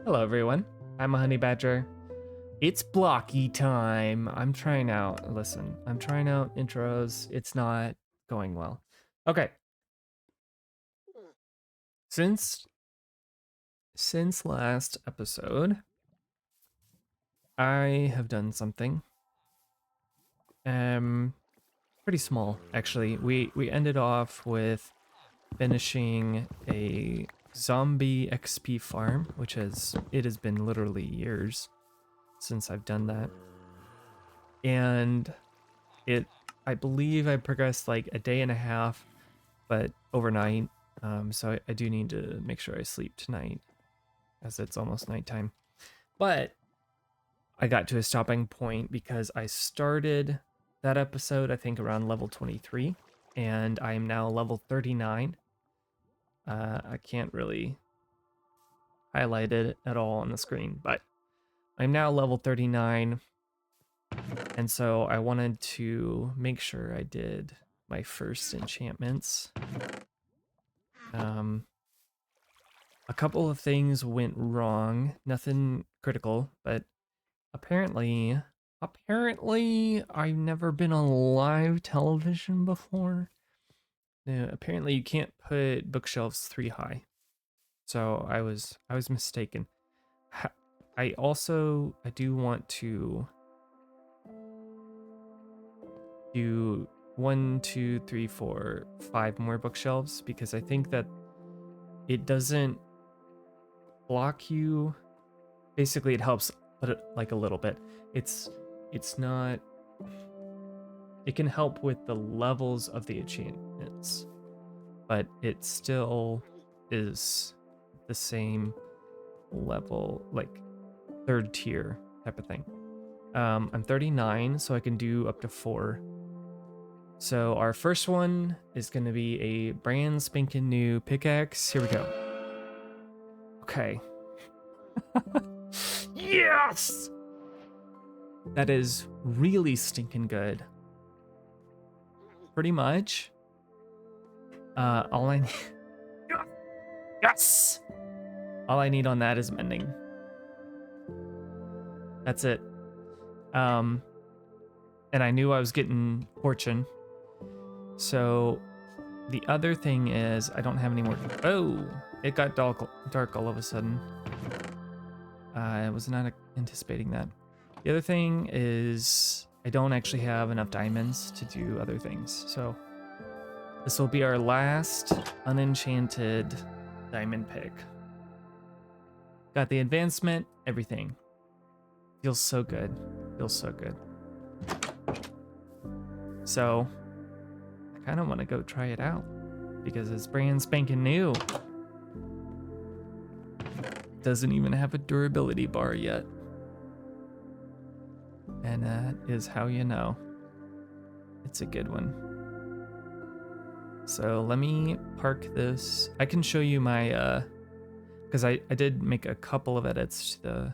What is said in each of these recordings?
Hello everyone, I'm Immahoneybadger. It's blocky time. I'm trying out intros. It's not going well. Okay. Since last episode, I have done something. Pretty small actually. We ended off with finishing a zombie XP farm, which has been literally years since I've done that. And I believe I progressed like a day and a half, but overnight. So I do need to make sure I sleep tonight as it's almost nighttime. But I got to a stopping point because I started that episode, I think around level 23, and I am now level 39. I can't really highlight it at all on the screen, but I'm now level 39. And so I wanted to make sure I did my first enchantments. A couple of things went wrong, nothing critical, but apparently I've never been on live television before. No, apparently you can't put bookshelves 3 high. So I was mistaken. I do want to do 1, 2, 3, 4, 5 more bookshelves because I think that it doesn't block you. Basically, it helps, but like a little bit. It's not. It can help with the levels of the enchantments, but it still is the same level, like 3rd tier type of thing. I'm 39, so I can do up to 4. So our first one is going to be a brand spanking new pickaxe. Here we go. Okay. Yes! That is really stinking good. Pretty much. All I need... Yes! All I need on that is mending. That's it. And I knew I was getting fortune. So the other thing is I don't have any more... Oh! It got dark all of a sudden. I was not anticipating that. The other thing is I don't actually have enough diamonds to do other things. So this will be our last unenchanted diamond pick. Got the advancement, everything. Feels so good. Feels so good. So I kind of want to go try it out because it's brand spanking new. Doesn't even have a durability bar yet. And that is how you know it's a good one. So let me park this. I can show you my, because I did make a couple of edits to the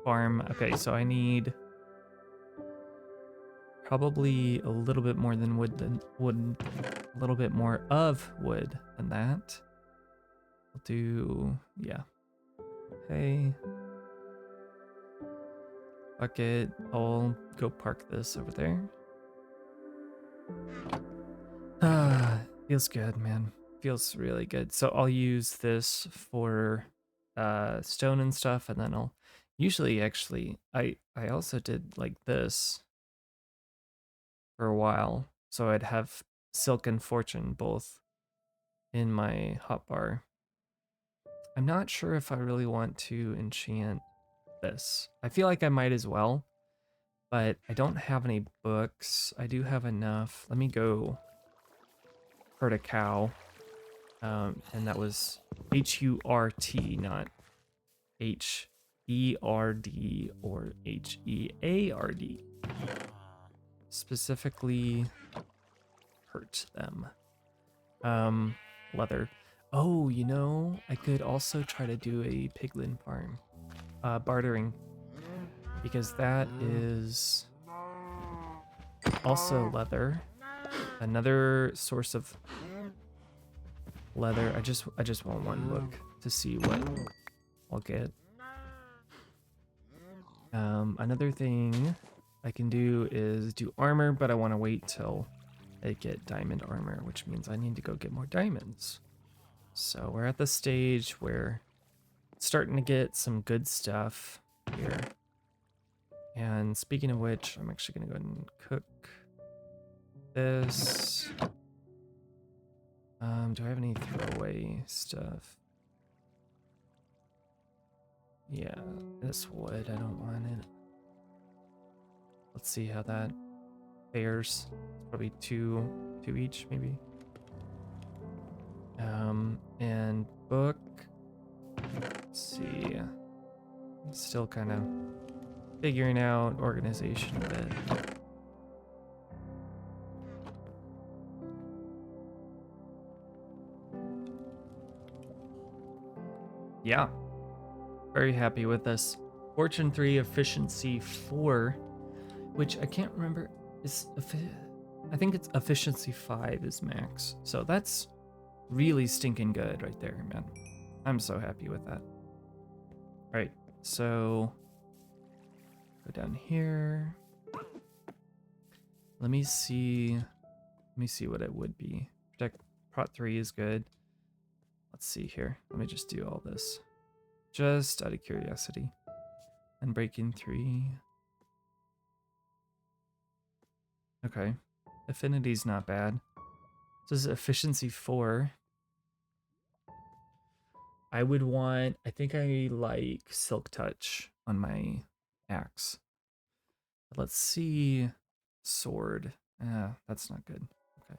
farm. Okay, so I need probably a little bit more than a little bit more of wood than that. I'll do, yeah. Hey. Bucket. I'll go park this over there. Feels good, man. Feels really good. So I'll use this for stone and stuff, and then I'll usually actually I also did like this for a while, so I'd have silk and fortune both in my hotbar. I'm not sure if I really want to enchant this. I feel like I might as well, but I don't have any books. I do have enough. Let me go herd a cow. And that was H-U-R-T, not H-E-R-D or H-E-A-R-D. Specifically hurt them. Leather. Oh, you know, I could also try to do a piglin farm. Bartering. Because that is also leather. Another source of leather. I just want one book to see what I'll get. Another thing I can do is do armor, but I want to wait till I get diamond armor, which means I need to go get more diamonds. So we're at the stage where it's starting to get some good stuff here. And speaking of which, I'm actually going to go ahead and cook this. Do I have any throwaway stuff? Yeah, this wood, I don't want it. Let's see how that fares. It's probably two each, maybe. And book. Let's see. I'm still kind of figuring out organization a bit. Yeah, very happy with this. Fortune 3, efficiency 4, which I can't remember is I think it's efficiency 5 is max. So that's really stinking good right there, man. I'm so happy with that. All right, so go down here. Let me see what it would be. Protect prot 3 is good. Let's see here. Let me just do all this. Just out of curiosity. And breaking 3. Okay. Affinity's not bad. This is efficiency 4. I would want, I think I like Silk Touch on my axe. Let's see. Sword. That's not good. Okay.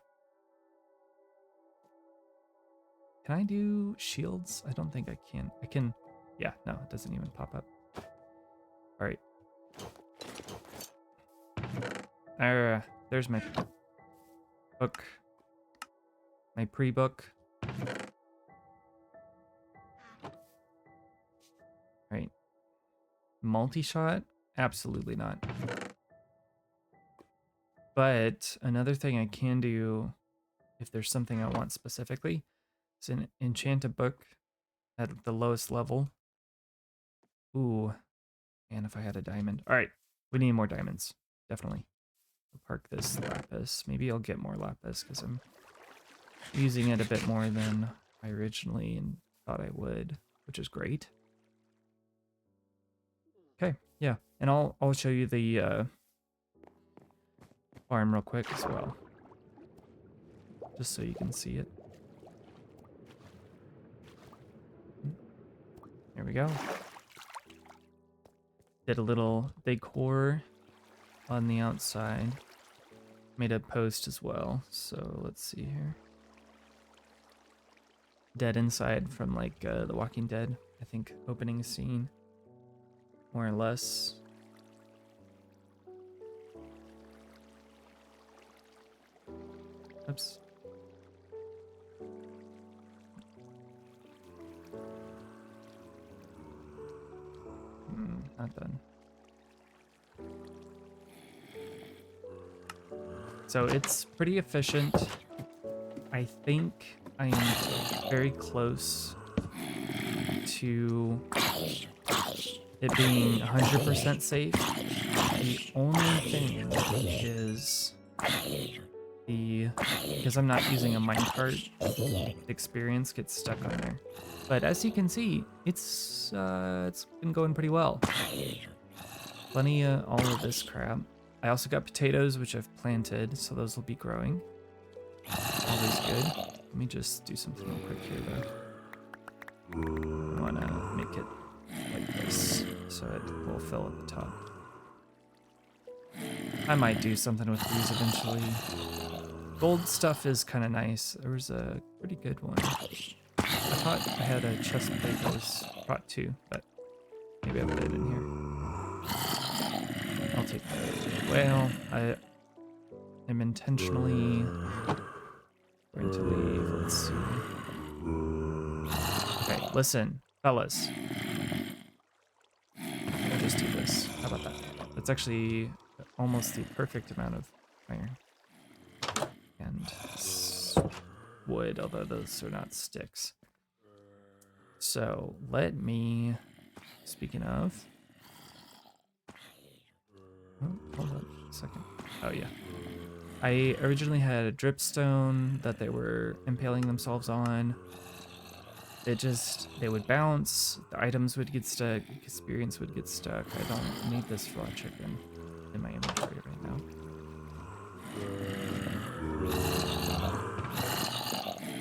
Can I do shields? I don't think I can. I can. Yeah, no, it doesn't even pop up. All right. There's my book. My pre-book. Right. Multi-shot? Absolutely not. But another thing I can do, if there's something I want specifically, is an enchant a book at the lowest level. Ooh. And if I had a diamond. All right. We need more diamonds. Definitely. I'll park this lapis. Maybe I'll get more lapis because I'm using it a bit more than I originally thought I would, which is great. Okay, yeah, and I'll show you the farm real quick as well, just so you can see it. There we go. Did a little decor on the outside. Made a post as well, so let's see here. Dead inside from like The Walking Dead, I think, opening scene. More or less. Oops. Not done. So it's pretty efficient. I think I am very close to it being 100% safe. The only thing is because I'm not using a minecart, the experience gets stuck on there. But as you can see, it's been going pretty well. Plenty of all of this crap. I also got potatoes, which I've planted, so those will be growing. Always good. Let me just do something real quick here, though. I want to make it like this, so it will fill at the top. I might do something with these eventually. Gold stuff is kind of nice. There was a pretty good one. I thought I had a chest plate that was brought too, but maybe I put it in here. I'll take that. Well, I am intentionally going to leave. Let's see. Okay, listen, fellas. I'll just do this. How about that? That's actually almost the perfect amount of iron. And wood, although those are not sticks. So let me, speaking of, oh, hold on a second. Oh yeah. I originally had a dripstone that they were impaling themselves on. They would bounce, the items would get stuck, experience would get stuck. I don't need this raw chicken in my inventory right now.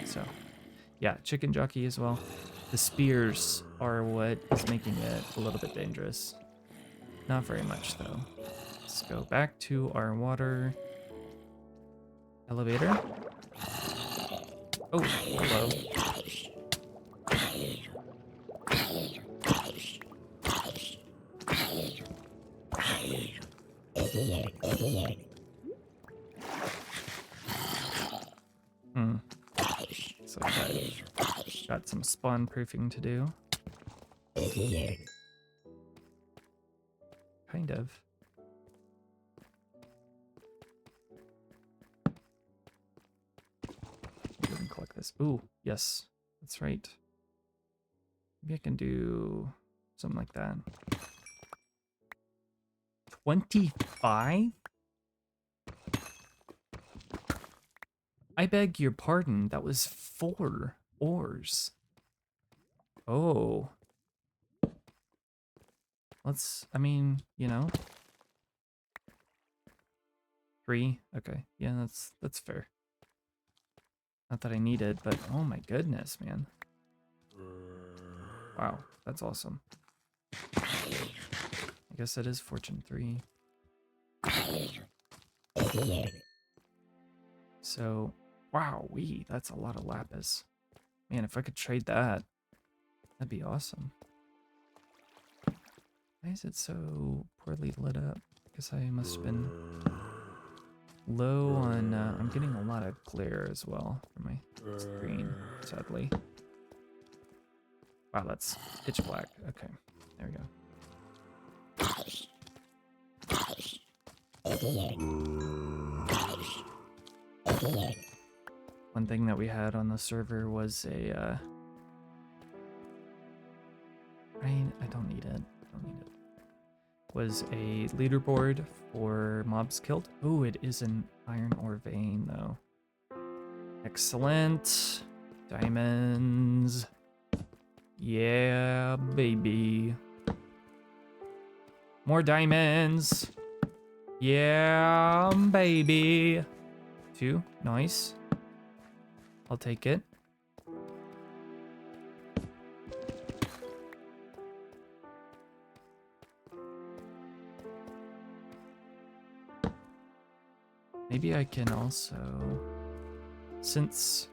So, yeah, chicken jockey as well. The spears are what is making it a little bit dangerous. Not very much though. Let's go back to our water elevator. Oh, hello. Hmm. So I've got some spawn proofing to do. Kind of. Go and collect this. Ooh, yes, that's right. Maybe I can do something like that. 25? I beg your pardon, that was 4 ores. Oh. I mean, you know. 3, okay. Yeah, that's fair. Not that I need it, but oh my goodness, man. Wow, that's awesome. I guess that is fortune 3. So, wow, that's a lot of lapis. Man, if I could trade that, that'd be awesome. Why is it so poorly lit up? I guess I must have been low on, I'm getting a lot of glare as well from my screen, sadly. Wow, that's pitch black. Okay, there we go. One thing that we had on the server was a, I don't need it. Was a leaderboard for mobs killed. Oh, it is an iron ore vein though. Excellent. Diamonds. Yeah, baby. More diamonds. Yeah, baby. 2, nice. I'll take it. Maybe I can also, since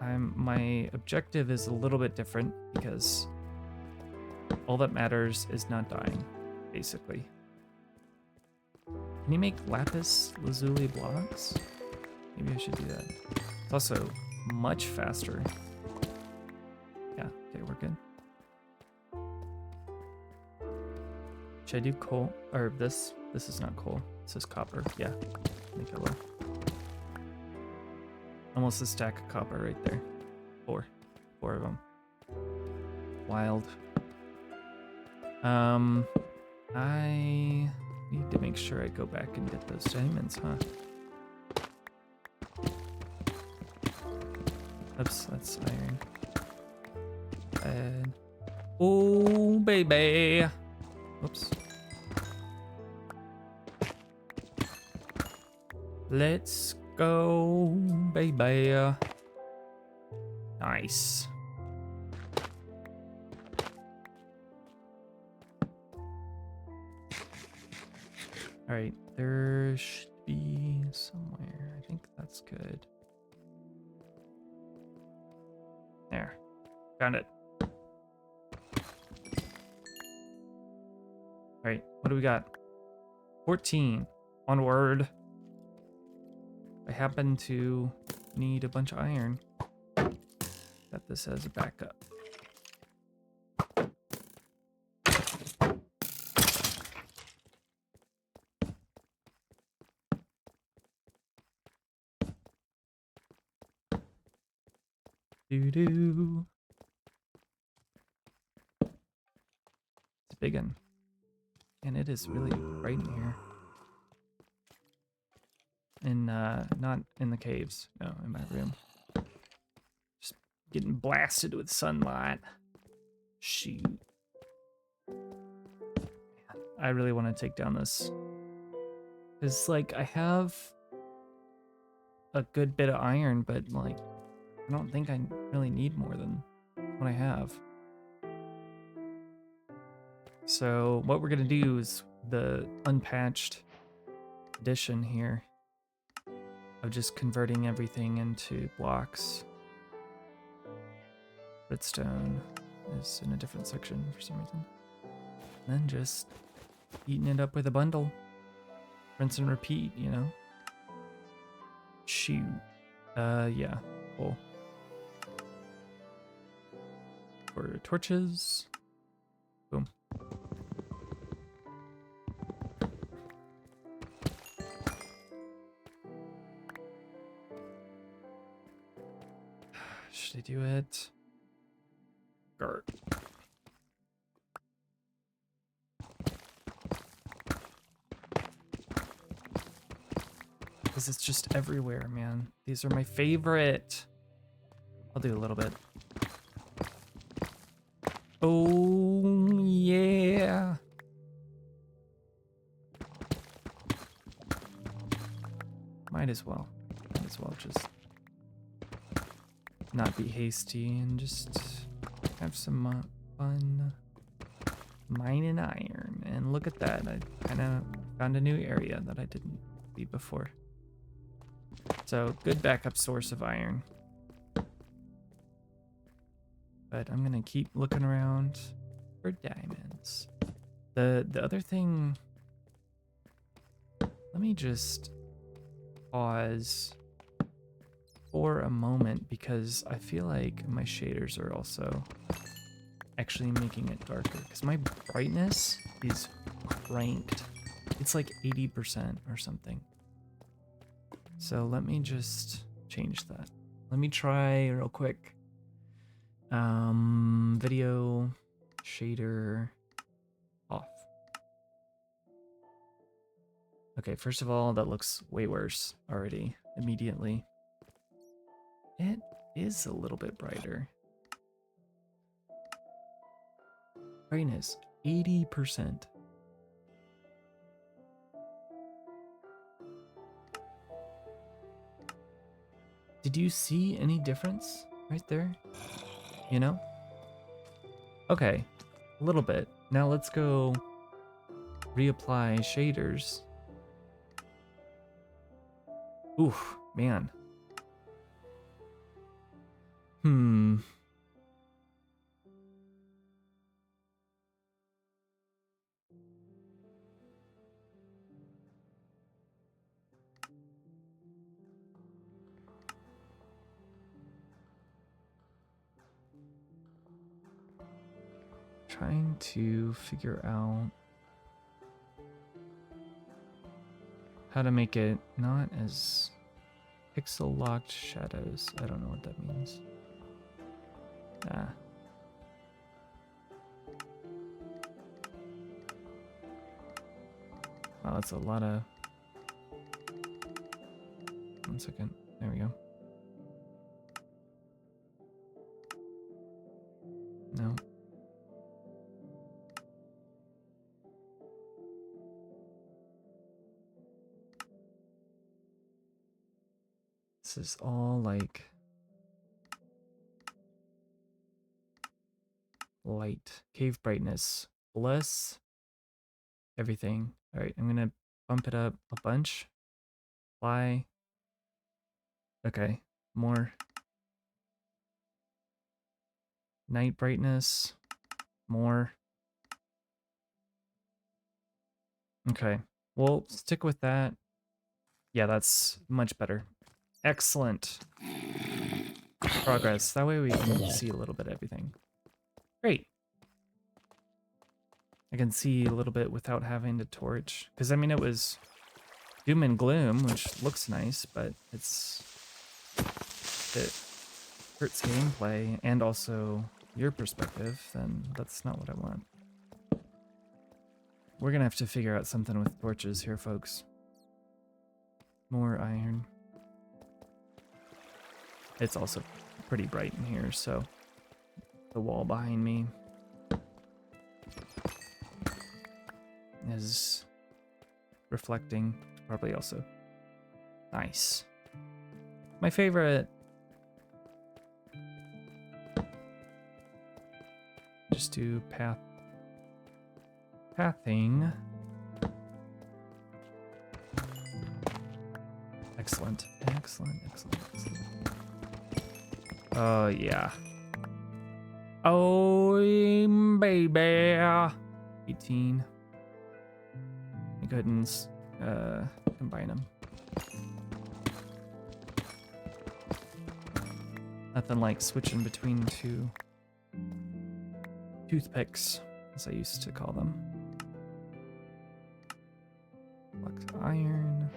my objective is a little bit different because all that matters is not dying, basically. Can you make lapis lazuli blocks? Maybe I should do that. It's also much faster. Yeah, okay, we're good. Should I do coal? Or this? This is not coal. This is copper. Yeah, I think I will. Almost a stack of copper right there. 4 of them. Wild. I need to make sure I go back and get those diamonds, huh? Oops, that's iron. And oh, baby. Oops. Let's go, baby. Nice. All right, there should be somewhere. I think that's good. There, found it. All right, what do we got? 14. Onward. I happen to need a bunch of iron. Got this as a backup. Doo-doo. big one. And it is really bright in here. In, not in the caves. No, in my room. Just getting blasted with sunlight. Shoot. I really want to take down this. Because, like, I have a good bit of iron, but, like, I don't think I really need more than what I have. So what we're going to do is the unpatched edition here of just converting everything into blocks. Redstone is in a different section for some reason. And then just eating it up with a bundle. Rinse and repeat, you know? Shoot. Yeah. Cool. For torches. Boom. Should I do it? Gart. Because it's just everywhere, man. These are my favorite. I'll do a little bit. Oh, yeah. Might as well. Might as well just not be hasty and just have some fun mining iron. And look at that. I kind of found a new area that I didn't see before. So, good backup source of iron. But I'm gonna keep looking around for diamonds. The other thing, let me just pause for a moment because I feel like my shaders are also actually making it darker because my brightness is cranked. It's like 80% or something. So let me just change that. Let me try real quick. Video shader off. Okay, first of all, that looks way worse already, immediately. It is a little bit brighter. Brightness, 80%. Did you see any difference right there? You know? Okay, a little bit. Now let's go reapply shaders. Oof, man. Trying to figure out how to make it not as pixel locked shadows. I don't know what that means. Ah. Wow, that's a lot of... 1 second. There we go. No. This is all like light. Cave brightness. Bless everything. All right, I'm gonna bump it up a bunch. Fly. Okay, more. Night brightness. More. Okay, we'll stick with that. Yeah, that's much better. Excellent progress. That way we can see a little bit of everything. Great. I can see a little bit without having to torch. Because, I mean, it was doom and gloom, which looks nice, but it hurts gameplay and also your perspective, then that's not what I want. We're gonna have to figure out something with torches here, folks. More iron. It's also pretty bright in here, so the wall behind me is reflecting, probably also nice. My favorite. Just do pathing. Excellent. Oh yeah. Oh baby. 18. Go ahead and combine them. Nothing like switching between two toothpicks, as I used to call them. Flux iron,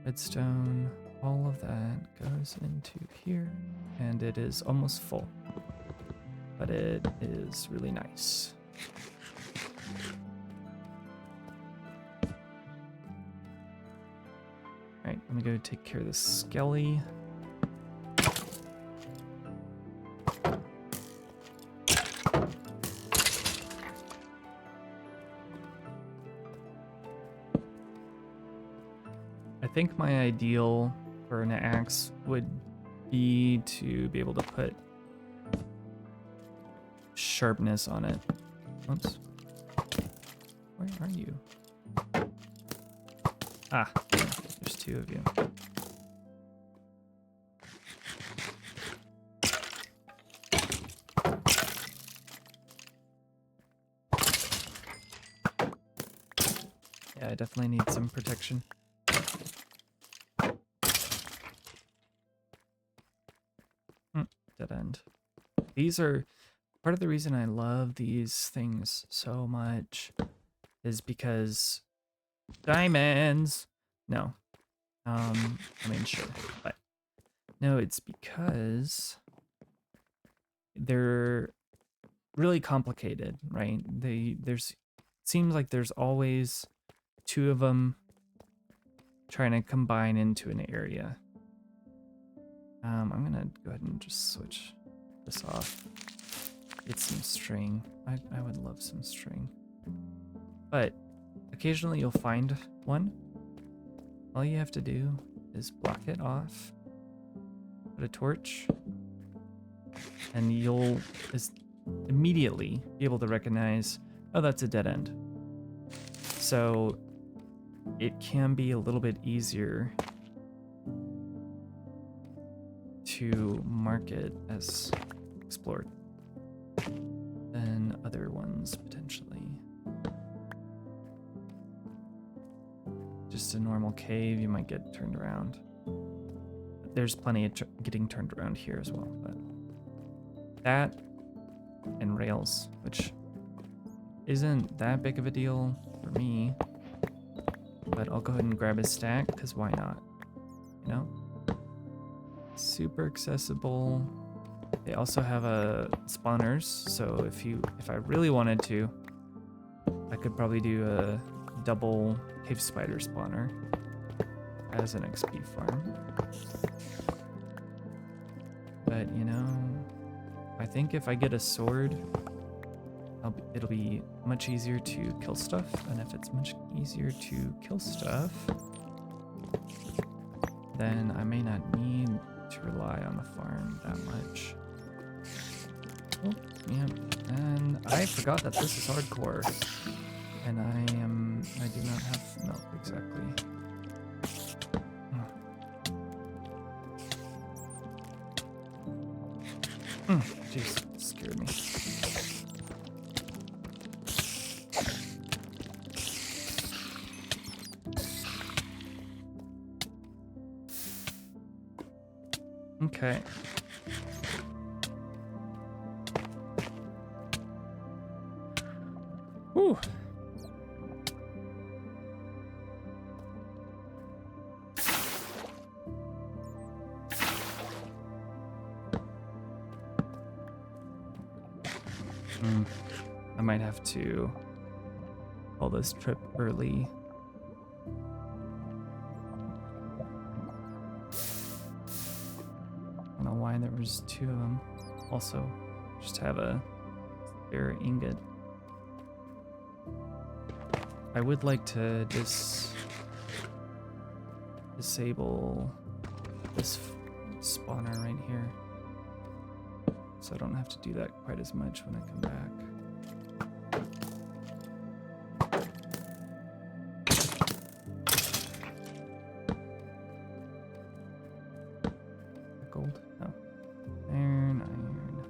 redstone, all of that goes into here, and it is almost full, but it is really nice. Alright, I'm gonna go take care of this skelly. I think my ideal for an axe would be to be able to put sharpness on it. Oops. Where are you? Ah, there's two of you. Yeah, I definitely need some protection. Dead end. These are part of the reason I love these things so much is because diamonds. No. I mean, sure, but no, it's because they're really complicated, right? Seems like there's always two of them trying to combine into an area. I'm gonna go ahead and just switch this off. Get some string. I would love some string. But occasionally you'll find one. All you have to do is block it off, put a torch, and you'll just immediately be able to recognize, oh, that's a dead end. So it can be a little bit easier to mark it as explored than other ones potentially. Just a normal cave, you might get turned around. There's plenty of getting turned around here as well, but that and rails, which isn't that big of a deal for me, but I'll go ahead and grab a stack because why not, you know? Super accessible. They also have spawners, so if I really wanted to, I could probably do a double cave spider spawner as an XP farm. But you know, I think if I get a sword, it'll be much easier to kill stuff, and if it's much easier to kill stuff, then I may not need to rely on the farm that much. Oh, yeah, and I forgot that this is hardcore, and I do not have milk exactly. Jeez, scared me. Okay. Whew. I might have to call this trip early. I don't know why there was 2 of them. Also, just have a spare ingot. I would like to disable this spawner right here, so I don't have to do that quite as much when I come back. Gold? No. Iron, iron.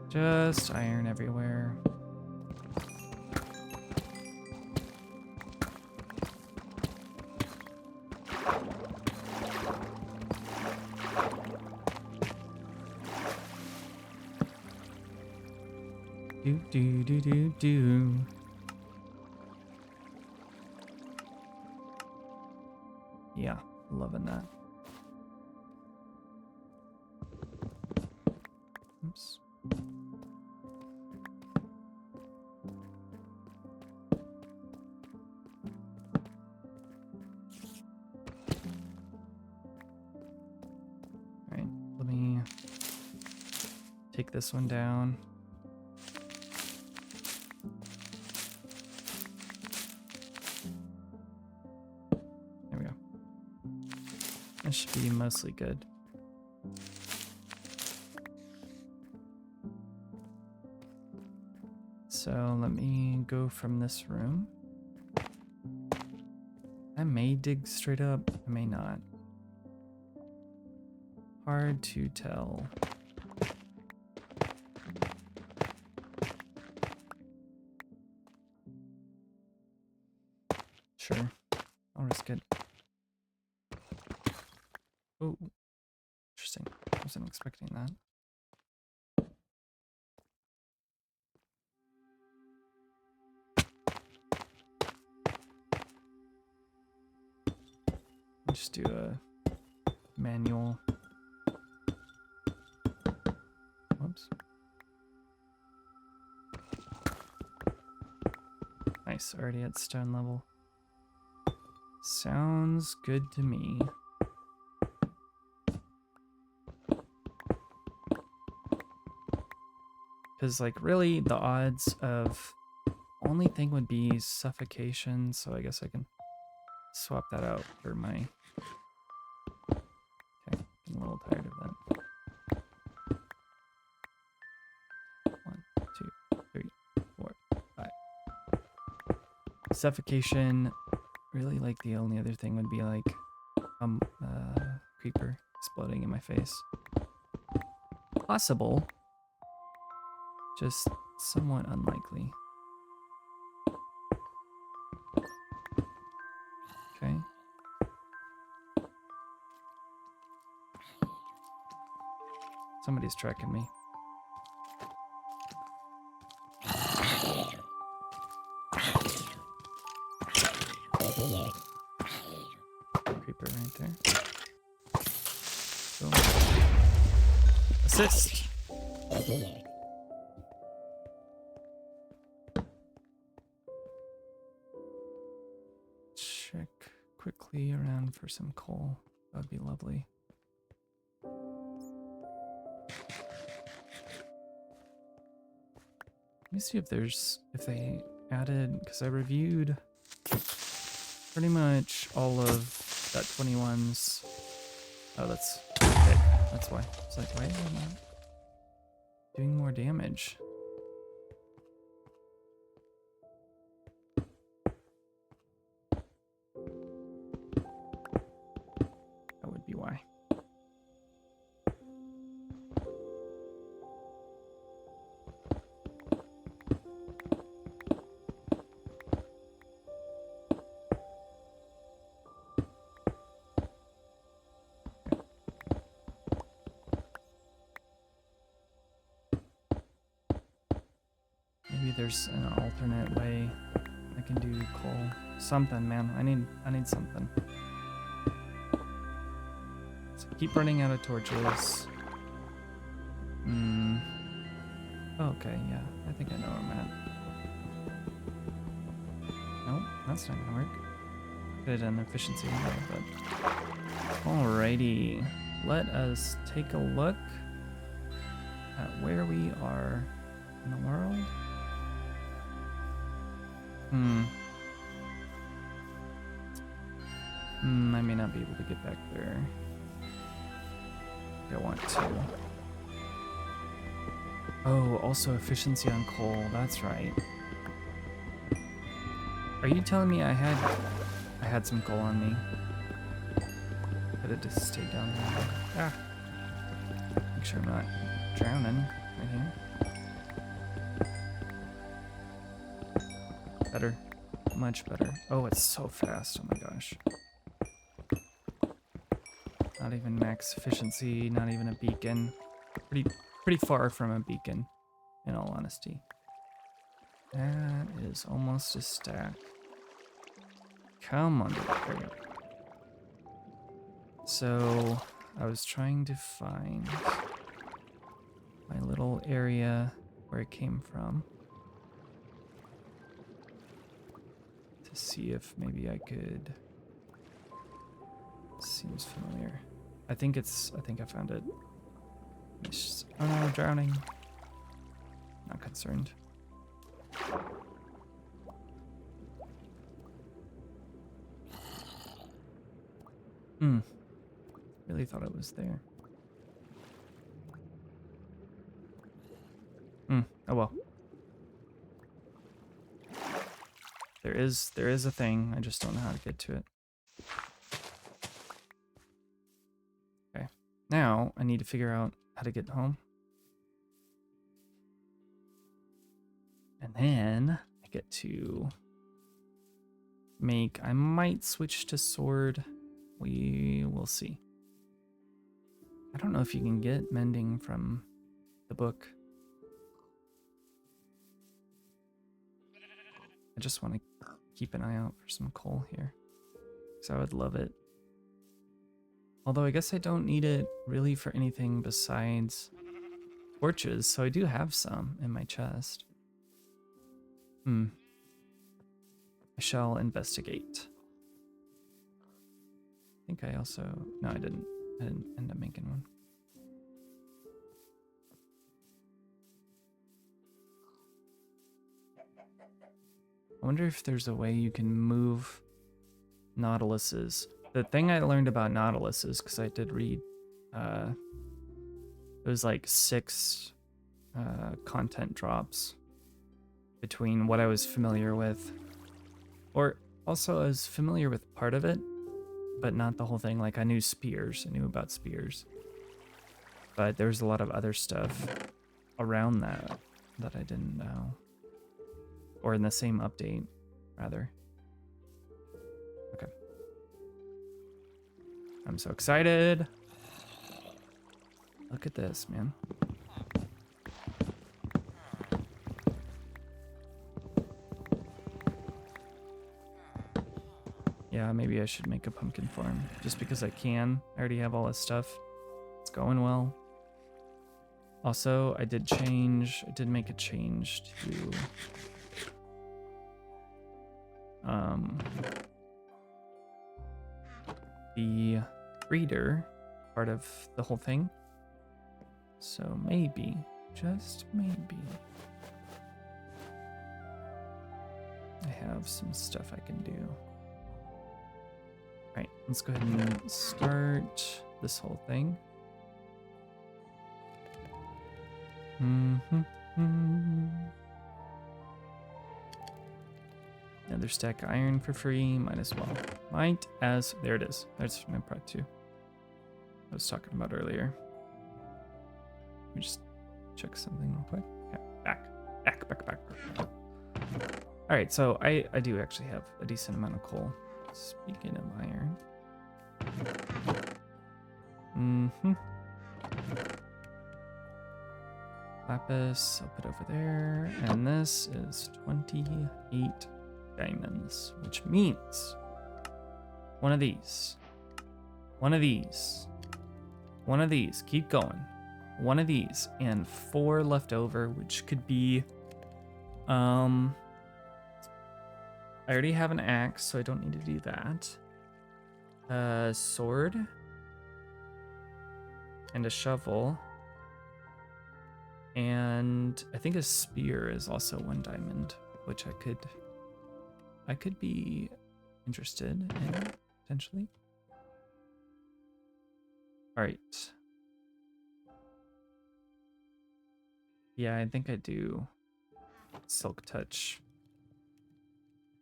Just iron everywhere. Do do do do do. Yeah, loving that. Oops. All right, let me take this one down. There we go. That should be mostly good. So let me go from this room. I may dig straight up, I may not. Hard to tell. Sure, I'll risk it. Oh, interesting. I wasn't expecting that. Just do a manual. Whoops. Nice, already at stone level. Sounds good to me. Because, like, really, the odds of only thing would be suffocation, so I guess I can swap that out for my... Okay, I'm a little tired of that. 1, 2, 3, 4, 5. Suffocation, really, like, the only other thing would be, like, creeper exploding in my face. Possible. Just somewhat unlikely. Okay. Somebody's tracking me. Creeper right there. Boom. Assist! Check quickly around for some coal. That would be lovely. Let me see if they added, because I reviewed pretty much all of that 21's. Oh, that's it. That's why. It's like, why am I not doing more damage? That would be why. Maybe there's an alternate way I can do coal. Something, man. I need something. So keep running out of torches. Oh, okay, yeah. I think I know where I'm at. Nope, that's not gonna work. Could have done efficiency anyway, but... Alrighty. Let us take a look at where we are in the world. I may not be able to get back there. I want to. Oh, also efficiency on coal. That's right. Are you telling me I had some coal on me? Could have just stayed down there. Ah. Make sure I'm not drowning right here. Better. Much better. Oh, it's so fast. Oh my gosh. Not even max efficiency, not even a beacon. Pretty far from a beacon, in all honesty. That is almost a stack. Come on, there. So, I was trying to find my little area where it came from to see if maybe I could. Seems familiar. I think I found it. Oh no, drowning. Not concerned. Really thought it was there. Oh well. There is a thing. I just don't know how to get to it. Okay. Now I need to figure out how to get home. And then I get to make, I might switch to sword. We will see. I don't know if you can get mending from the book. I just want to keep an eye out for some coal here, because I would love it. Although I guess I don't need it really for anything besides torches, so I do have some in my chest. I shall investigate. I think I also... No, I didn't end up making one. I wonder if there's a way you can move Nautiluses. The thing I learned about Nautiluses, because I did read, it was like 6 content drops between what I was familiar with. Or also I was familiar with part of it, but not the whole thing. Like I knew spears, I knew about spears. But there was a lot of other stuff around that I didn't know. Or in the same update, rather. Okay. I'm so excited. Look at this, man. Yeah, maybe I should make a pumpkin farm just because I can. I already have all this stuff. It's going well. Also, I did make a change to the breeder part of the whole thing. So maybe, just maybe, I have some stuff I can do. Alright, let's go ahead and start this whole thing. Another stack of iron for free, might as well. There it is. There's my part 2 I was talking about earlier. Let me just check something real quick. Okay, back. Alright, so I do actually have a decent amount of coal. Speaking of iron. Lapis, I'll put over there. And this is 28 diamonds, which means one of these, keep going, one of these, and 4 left over, which could be I already have an axe, so I don't need to do that. Sword and a shovel. And I think a spear is also 1 diamond, which I could be interested in potentially. All right. Yeah, I think I do silk touch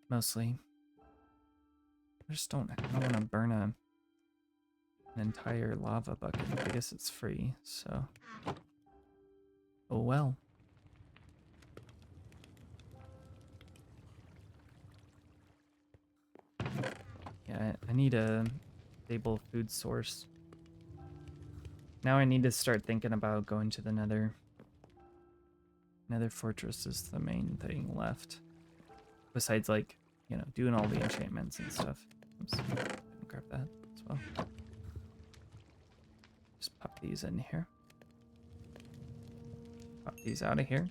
mostly. I just don't want to burn an entire lava bucket. I guess it's free, so oh well. Yeah, I need a stable food source. Now I need to start thinking about going to the Nether. Nether fortress is the main thing left. Besides, like, you know, doing all the enchantments and stuff. Oops, I can grab that as well. Just pop these in here. Pop these out of here.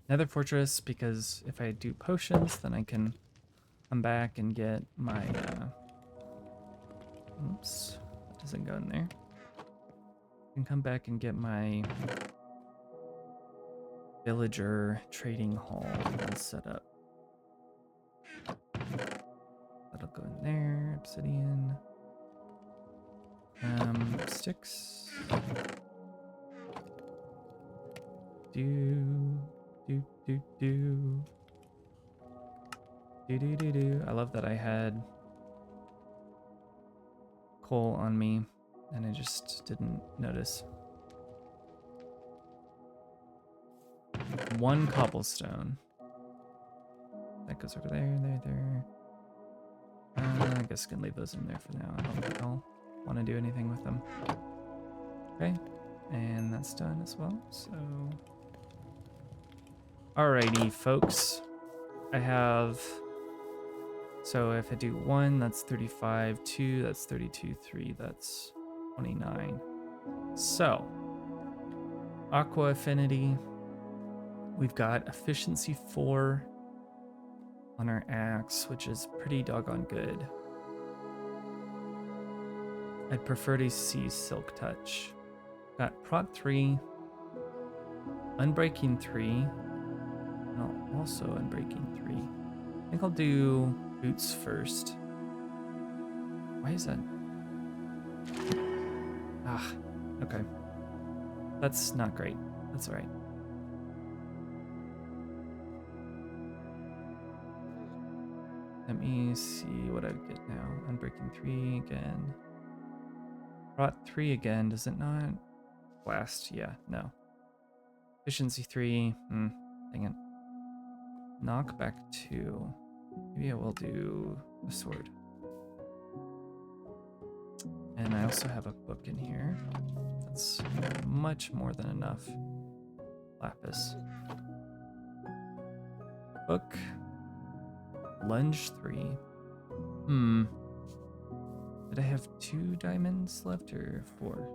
Nether fortress, because if I do potions, then I can come back and get my, oops, that doesn't go in there. I can come back and get my villager trading hall all set up. That'll go in there, obsidian. Sticks. Do. I love that I had coal on me and I just didn't notice. 1 cobblestone. That goes over there. I guess I can leave those in there for now. I don't think I'll want to do anything with them. Okay, and that's done as well, so... Alrighty, folks. I have... So if I do 1, that's 35, 2, that's 32, 3, that's 29. So, Aqua Affinity. We've got Efficiency 4 on our axe, which is pretty doggone good. I'd prefer to see Silk Touch. Got Prot 3, Unbreaking 3, and also Unbreaking 3. I think I'll do Boots first. Why is that? Ah, okay. That's not great. That's all right. Let me see what I get now. Unbreaking 3 again. Rot 3 again. Does it not? Blast. Yeah, no. Efficiency 3. Dang it. Knockback 2. Maybe I will do a sword. And I also have a book in here. That's much more than enough. Lapis. Book. Lunge 3. Did I have 2 diamonds left or 4?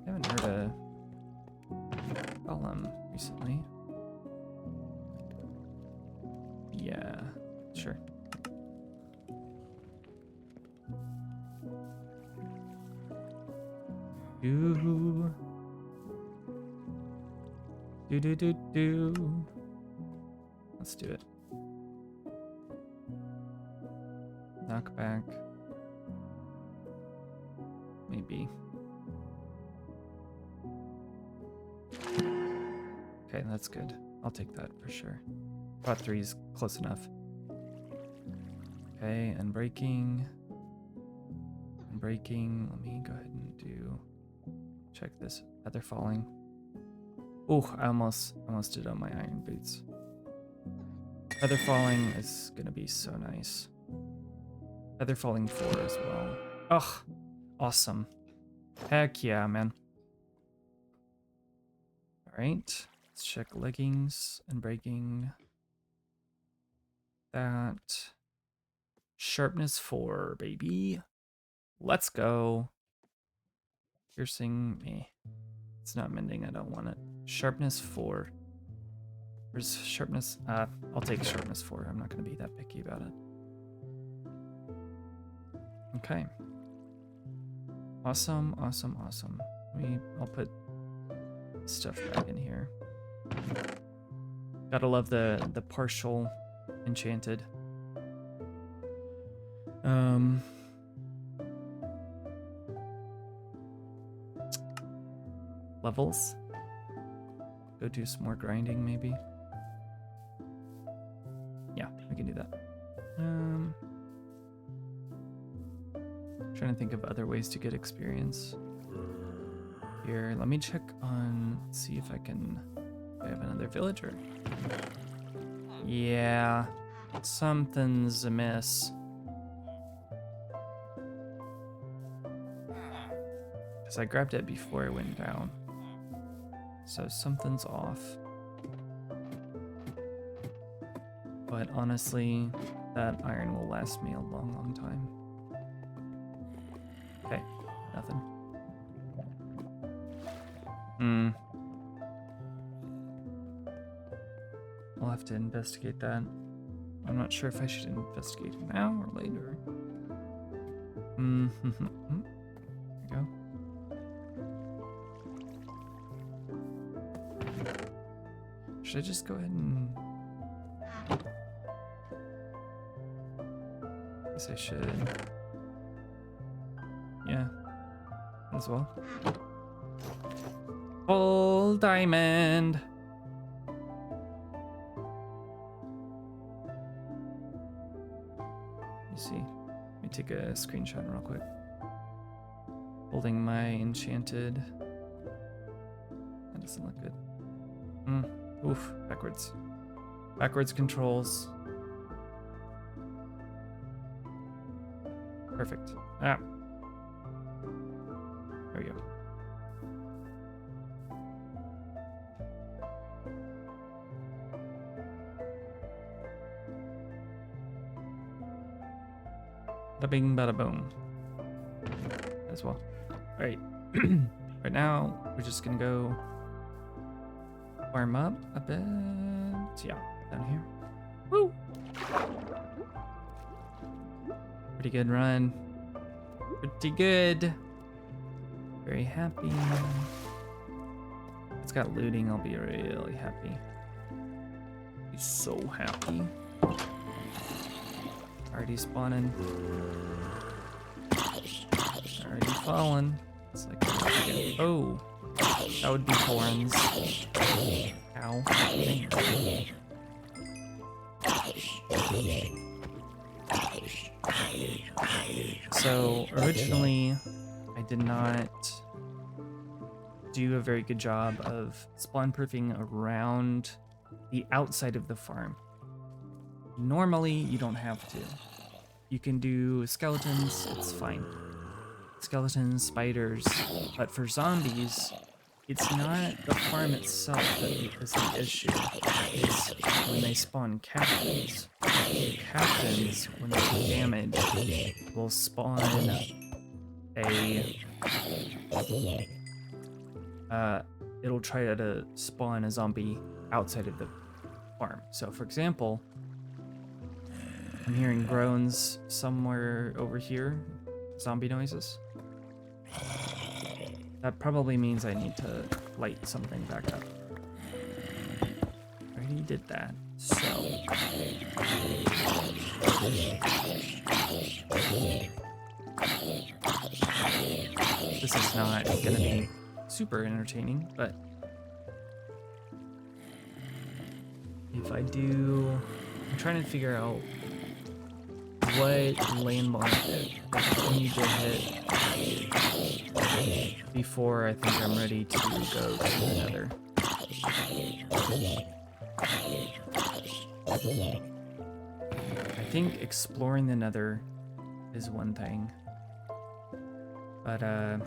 I haven't heard a golem recently. Yeah, sure. Do. Let's do it. Knockback. Maybe. Okay, that's good. I'll take that for sure. Pot 3 is close enough. Okay, unbreaking. Unbreaking. Let me go ahead and do... Check this. Feather falling. Oh, I almost did on my iron boots. Feather falling is gonna be so nice. Feather falling 4 as well. Ugh, awesome. Heck yeah, man. All right, let's check leggings and breaking. that. Sharpness 4, baby. Let's go. Piercing me. It's not mending. I don't want it. Sharpness 4. Where's sharpness? I'll take sharpness 4. I'm not going to be that picky about it. Okay. Awesome, awesome, awesome. I'll put stuff back in here. Gotta love the partial enchanted. Levels. Go do some more grinding, maybe. Yeah, we can do that. Trying to think of other ways to get experience. Here, let me check on, see if I have another villager. Yeah, something's amiss. Because I grabbed it before I went down. So something's off. But honestly, that iron will last me a long, long time. Okay, nothing. I'll have to investigate that. I'm not sure if I should investigate it now or later. There we go. Should I just go ahead and... I guess I should. Yeah, as well. Full diamond. You see, let me take a screenshot real quick. Holding my enchanted. That doesn't look good. Oof, backwards. Backwards controls. Perfect. Ah. There we go. Bada bing, bada boom. As well. Alright. Right now, we're just gonna go farm up a bit. Yeah, down here. Woo! Pretty good run. Pretty good. Very happy. It's got looting. I'll be really happy. Be so happy. Already spawning. Already falling. It's like, oh, that would be horns. Ow. Dang. So originally, I did not do a very good job of spawn proofing around the outside of the farm. Normally, you don't have to. You can do skeletons, it's fine. Skeletons, spiders, but for zombies, it's not the farm itself that is the issue. It's when they spawn captains. Captains, when they do damage, will spawn it'll try to spawn a zombie outside of the farm. So for example, I'm hearing groans somewhere over here, zombie noises. That probably means I need to light something back up. Already did that, so. This is not gonna be super entertaining, but if I do, I'm trying to figure out what landmark I need to hit before I think I'm ready to go to the Nether. I think exploring the Nether is one thing, but I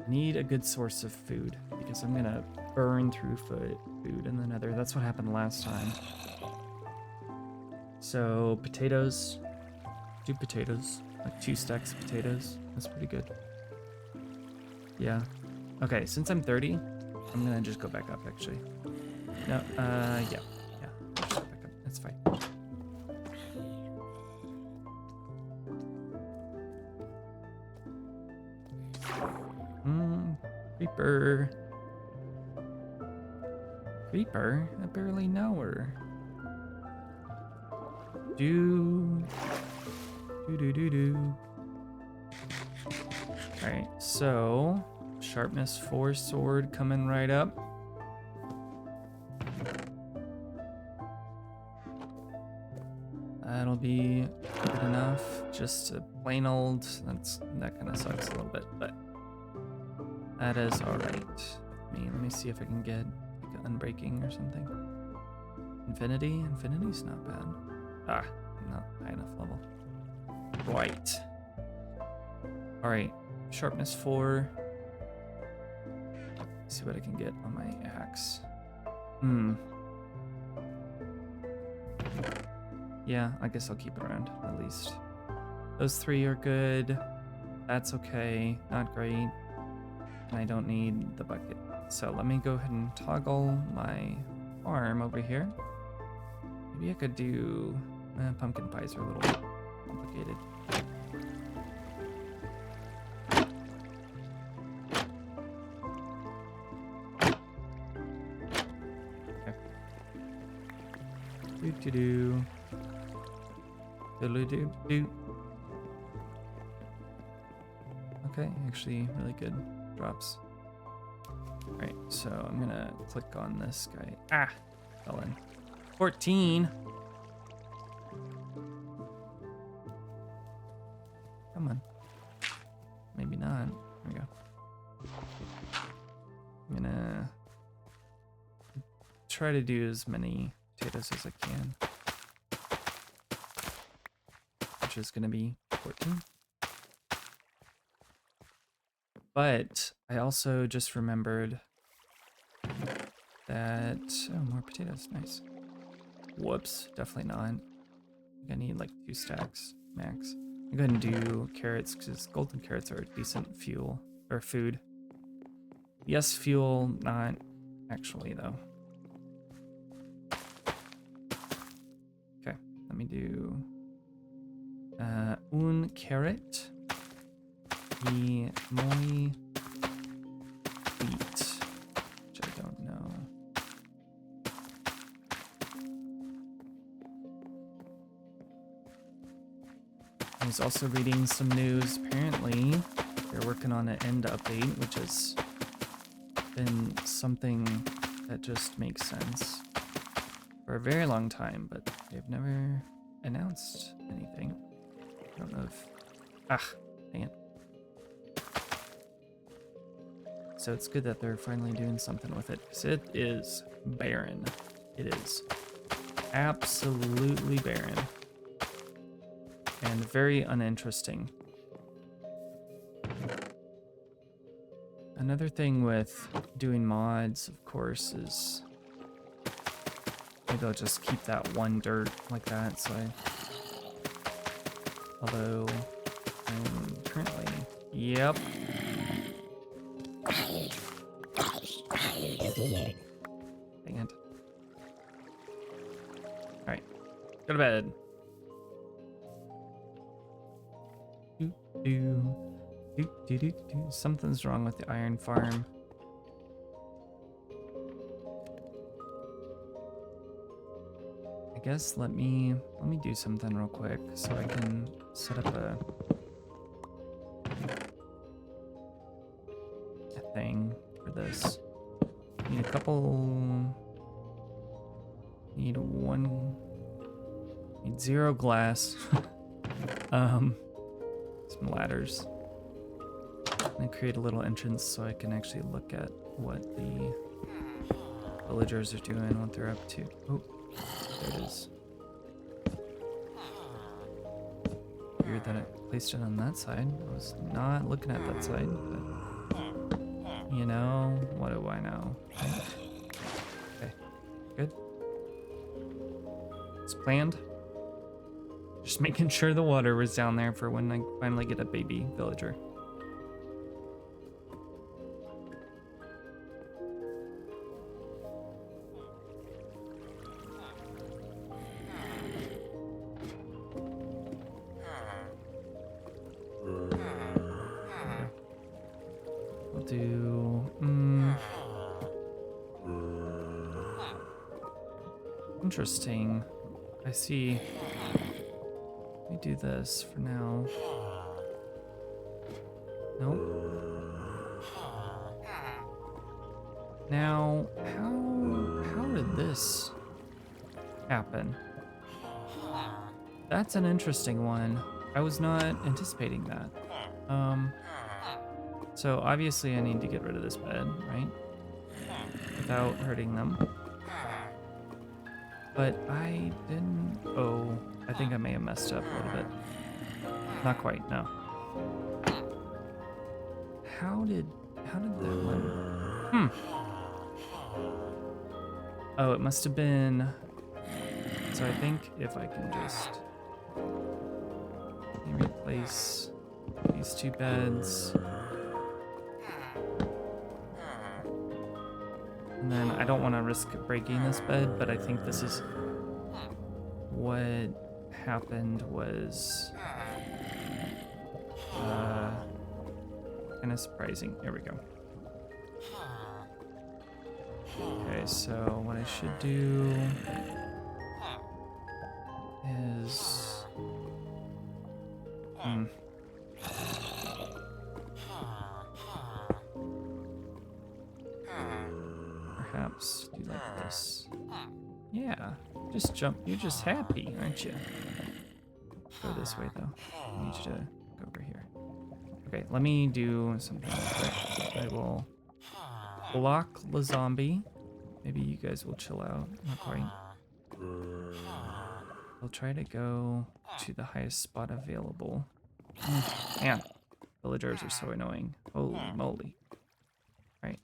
need a good source of food because I'm gonna burn through food in the Nether. That's what happened last time. So potatoes, 2 potatoes, like 2 stacks of potatoes. That's pretty good. Yeah. Okay, since I'm 30, I'm gonna just go back up actually. No, yeah. I'll just go back up. That's fine. Creeper. Creeper? I barely know her. Do. Alright, so sharpness 4 sword coming right up. That'll be good enough. Just a plain old, that kind of sucks a little bit, but that is alright with me. Let me see if I can get like an unbreaking or something. Infinity? Infinity's not bad. Ah, not high enough level. Right. Alright, sharpness 4. Let's see what I can get on my axe. Yeah, I guess I'll keep it around, at least. Those 3 are good. That's okay. Not great. And I don't need the bucket. So let me go ahead and toggle my farm over here. Maybe I could do... pumpkin pies are a little complicated. Okay. Do. Do. Okay, actually really good drops. Alright, so I'm gonna click on this guy. Ah! Fell in. 14! Come on. Maybe not. There we go. I'm gonna try to do as many potatoes as I can. Which is gonna be 14. But I also just remembered that... Oh, more potatoes. Nice. Whoops. Definitely not. I think I need like 2 stacks max. I'm going to do carrots because golden carrots are a decent fuel or food. Yes, fuel, not actually though. Okay, let me do un carrot y muy wheat, which I don't know. I was also reading some news. Apparently, they're working on an end update, which has been something that just makes sense for a very long time, but they've never announced anything. I don't know if... dang it. So it's good that they're finally doing something with it, because it is barren. It is absolutely barren. And very uninteresting. Another thing with doing mods, of course, is maybe I'll just keep that one dirt like that, so although I'm currently... Yep. Dang it. Alright. Go to bed. Something's wrong with the iron farm. I guess let me do something real quick so I can set up a thing for this. Need a couple. Need 0 glass. Some ladders. And create a little entrance so I can actually look at what the villagers are doing, what they're up to. Oh, there it is. Weird that I placed it on that side. I was not looking at that side, but you know, what do I know? Okay, good. It's planned. Just making sure the water was down there for when I finally get a baby villager. We'll do... Interesting. I see. Let me do this for now. Nope. Now, how did this happen? That's an interesting one. I was not anticipating that. So obviously I need to get rid of this bed, right? Without hurting them. But I didn't... Oh, I think I may have messed up a little bit. Not quite, no. How did that one... Oh, it must have been... So I think if I can just... replace these two beds. And then I don't want to risk breaking this bed, but I think this is what happened was kind of surprising. There we go. Okay, so what I should do is perhaps do like this. Yeah, just jump. You're just happy, aren't you? Go this way though. I need you to go over here. Okay, let me do something real quick. I will block the zombie. Maybe you guys will chill out. Not quite. I'll try to go to the highest spot available. Man, villagers are so annoying. Holy moly. Alright,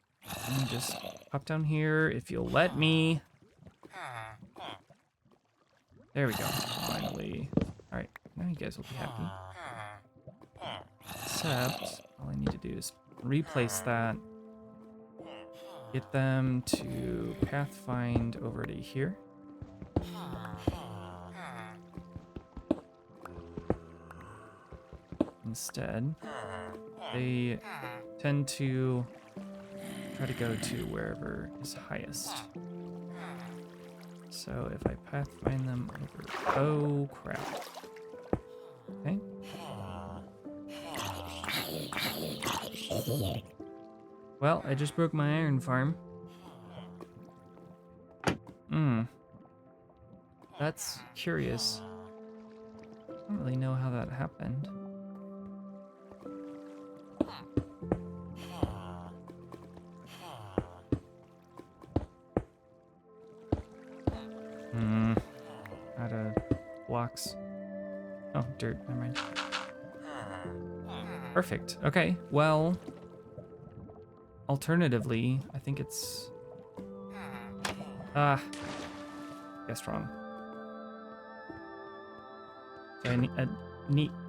let me just pop down here if you'll let me. There we go, finally. Alright, now you guys will be happy. Except, all I need to do is replace that. Get them to pathfind over to here. Instead, they tend to try to go to wherever is highest. So if I pathfind them over... Oh, crap. Okay. Well, I just broke my iron farm. That's curious. I don't really know how that happened. Out of blocks. Oh, dirt, never mind. Perfect. Okay, well, alternatively, I think it's... guessed wrong. So I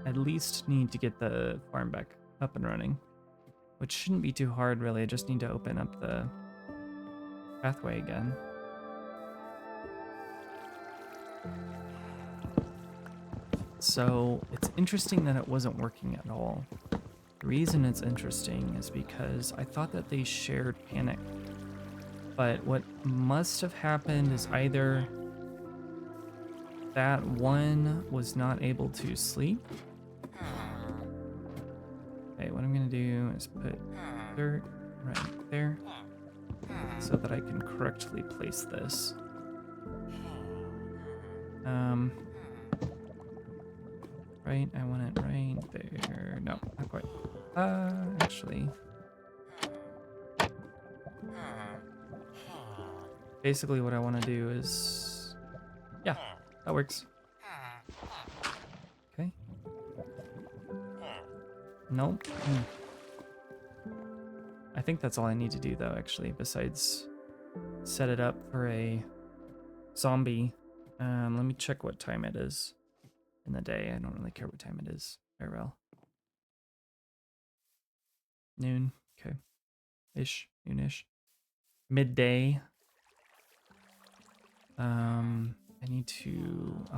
at least need to get the farm back up and running, which shouldn't be too hard, really. I just need to open up the pathway again. So it's interesting that it wasn't working at all. The reason it's interesting is because I thought that they shared panic. But what must have happened is either that one was not able to sleep. Okay, what I'm gonna do is put dirt right there so that I can correctly place this. Right, I want it right there. No, not quite. Actually. Basically what I want to do is... Yeah, that works. Okay. Nope. I think that's all I need to do though, actually, besides set it up for a zombie. Let me check what time it is. in the day. I don't really care what time it is. Very well. Noon. Okay. Ish. Noonish. Midday. I'll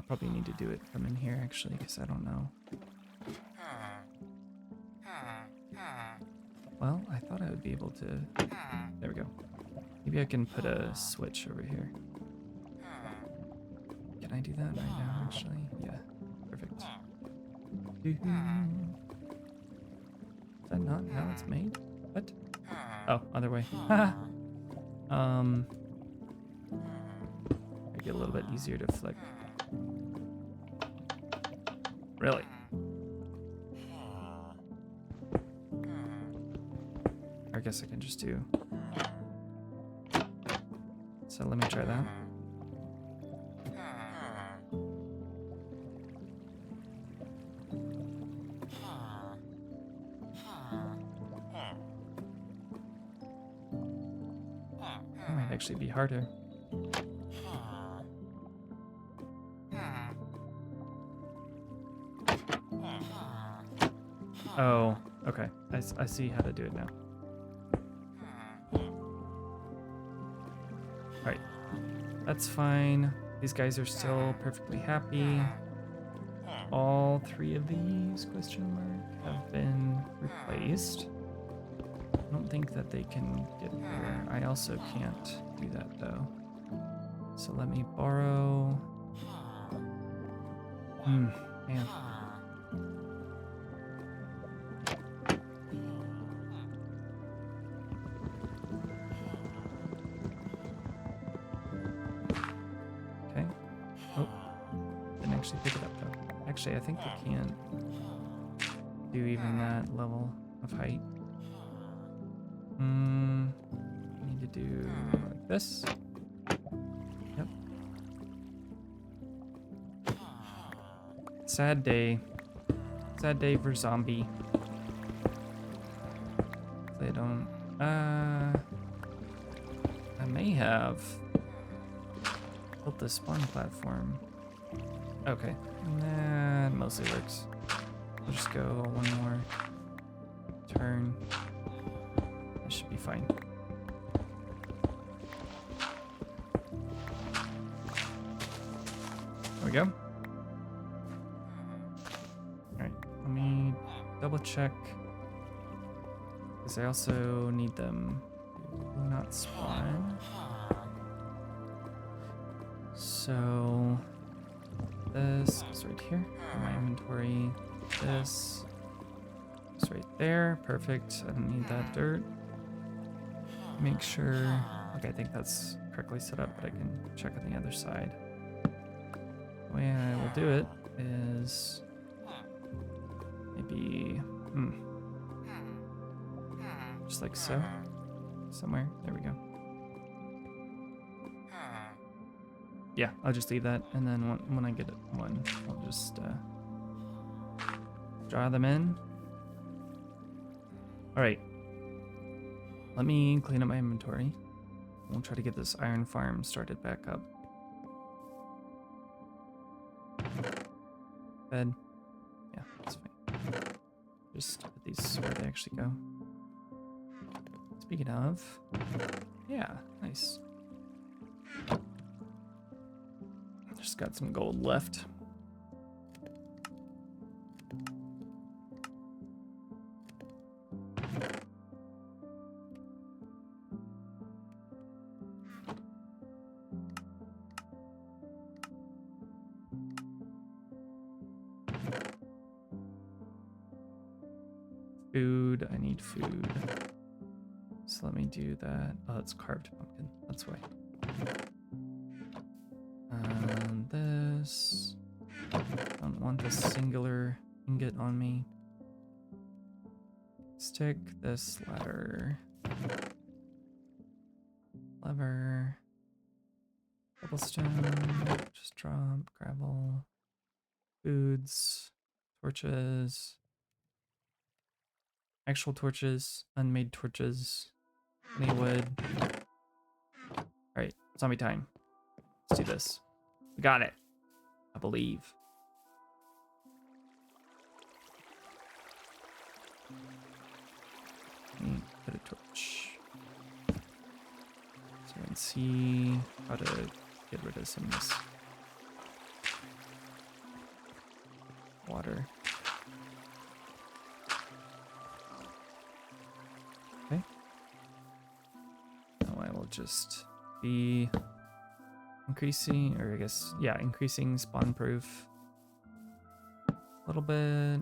probably need to do it from in here actually, because I don't know. Well, I thought I would be able to. There we go. Maybe I can put a switch over here. Can I do that right now, actually? Yeah. Perfect. Is that not how it's made? What? Oh, other way. Make it a little bit easier to flick. Really? I guess I can just do. So let me try that. That might actually be harder. Oh, okay. I see how to do it now. Alright. That's fine. These guys are still perfectly happy. All 3 of these, question mark, have been replaced. I don't think that they can get there. I also can't do that though. So let me borrow. Man. Okay. Oh, didn't actually pick it up though. Actually, I think they can't do even that level of height. I need to do like this. Yep. Sad day. Sad day for zombie. They don't. I may have built the spawn platform. Okay. Nah, it mostly works. I'll just go one more turn. This should be fine. There we go. Alright, let me double check. Because I also need them to not spawn. So this is right here in my inventory. This is right there. Perfect. I don't need that dirt. Make sure. Okay, I think that's correctly set up, but I can check on the other side. The way I will do it is maybe just like so. Somewhere. There we go. Yeah, I'll just leave that, and then when I get it one, I'll just draw them in. All right. Let me clean up my inventory. We'll try to get this iron farm started back up. Bed. Yeah, that's fine. Just put these where they actually go. Speaking of, yeah, nice. Just got some gold left. Food, I need food. So let me do that. Oh, it's carved pumpkin. That's why. This. Don't want a singular ingot on me. Stick this ladder. Lever. Cobblestone. Just drop. Gravel. Foods. Torches. Actual torches. Unmade torches. Any wood. Alright, zombie time. Let's do this. We got it. I believe. put a torch. So I can see how to get rid of some of this water. Okay. Now I will just be increasing, or I guess, yeah, increasing spawn proof a little bit.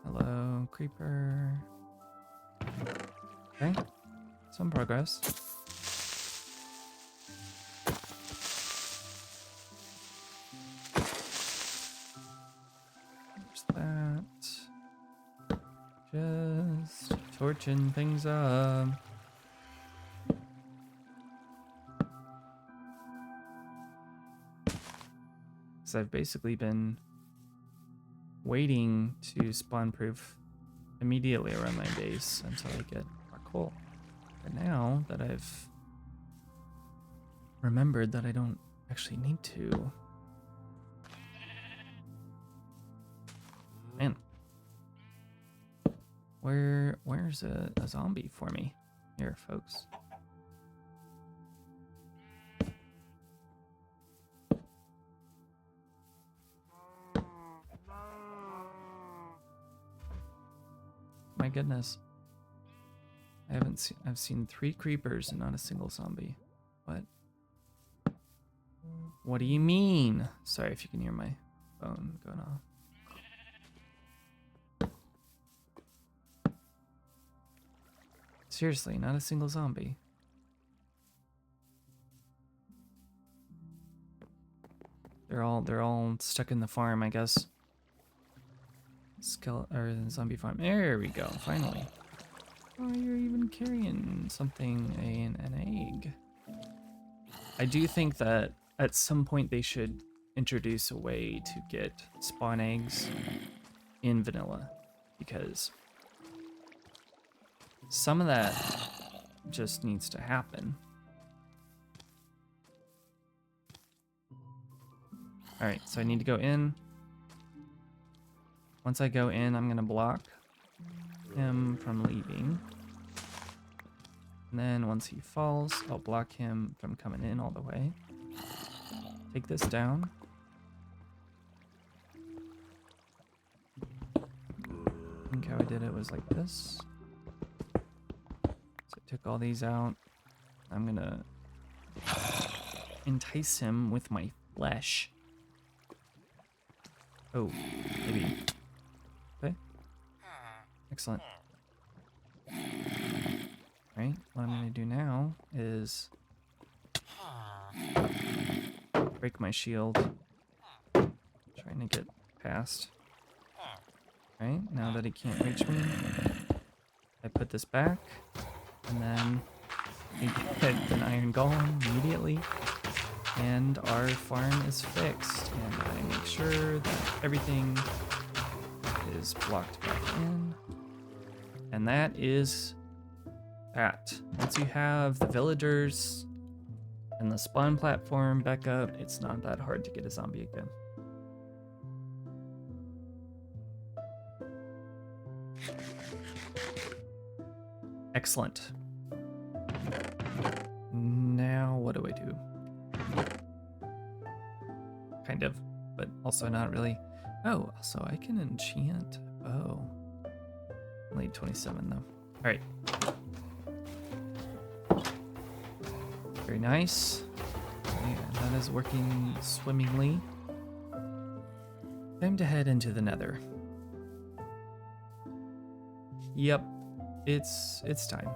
Hello, creeper. Okay, some progress. There's that. Just torching things up. So I've basically been waiting to spawn proof immediately around my base until I get more coal. But now that I've remembered that I don't actually need to. Man. Where's a zombie for me? Here, folks. My goodness. I've seen 3 creepers and not a single zombie. What? What do you mean? Sorry if you can hear my phone going off. Seriously, not a single zombie. They're all stuck in the farm, I guess. Or the zombie farm. There we go, finally. Oh, you're even carrying something, an egg. I do think that at some point they should introduce a way to get spawn eggs in vanilla, because some of that just needs to happen. All right, so I need to go in. Once I go in, I'm gonna block him from leaving. And then once he falls, I'll block him from coming in all the way. Take this down. I think how I did it was like this. So I took all these out. I'm gonna entice him with my flesh. Oh, maybe. Okay. Excellent. Right, what I'm gonna do now is break my shield. Trying to get past. Right, now that he can't reach me, I put this back, and then we hit an iron golem immediately, and our farm is fixed, and I make sure that everything is blocked back in, and that is that. Once you have the villagers and the spawn platform back up, it's not that hard to get a zombie again. Excellent. Now what do I do? Kind of, but also not really. Oh, so I can enchant a bow. Only 27 though. All right. Very nice. Okay, that is working swimmingly. Time to head into the Nether. Yep, it's time.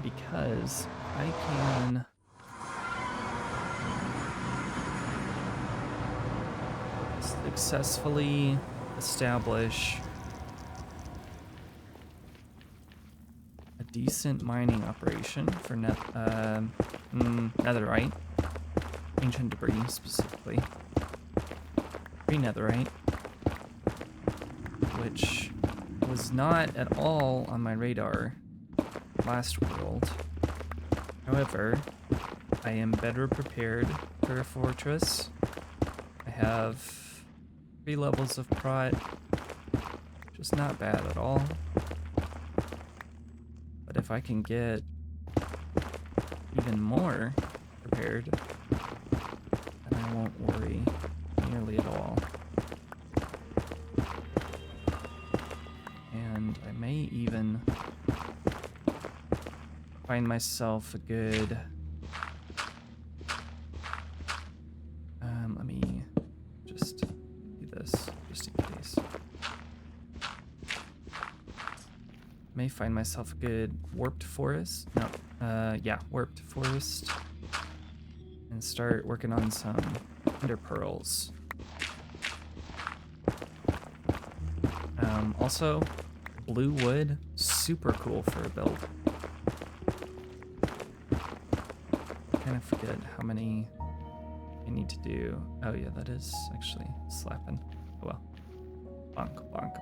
Because I can successfully establish a decent mining operation for netherite, ancient debris specifically, pre-netherite, which was not at all on my radar last world. However, I am better prepared for a fortress. I have 3 levels of prot. Just not bad at all. But if I can get even more prepared, then I won't worry nearly at all. And I may even find myself a good... let me just do this, just in case. May find myself a good warped forest. No, yeah, warped forest. And start working on some ender pearls. Also, blue wood, super cool for a build. I kind of forget how many I need to do. Oh yeah, that is actually slapping. Oh well. Bonk, bonk.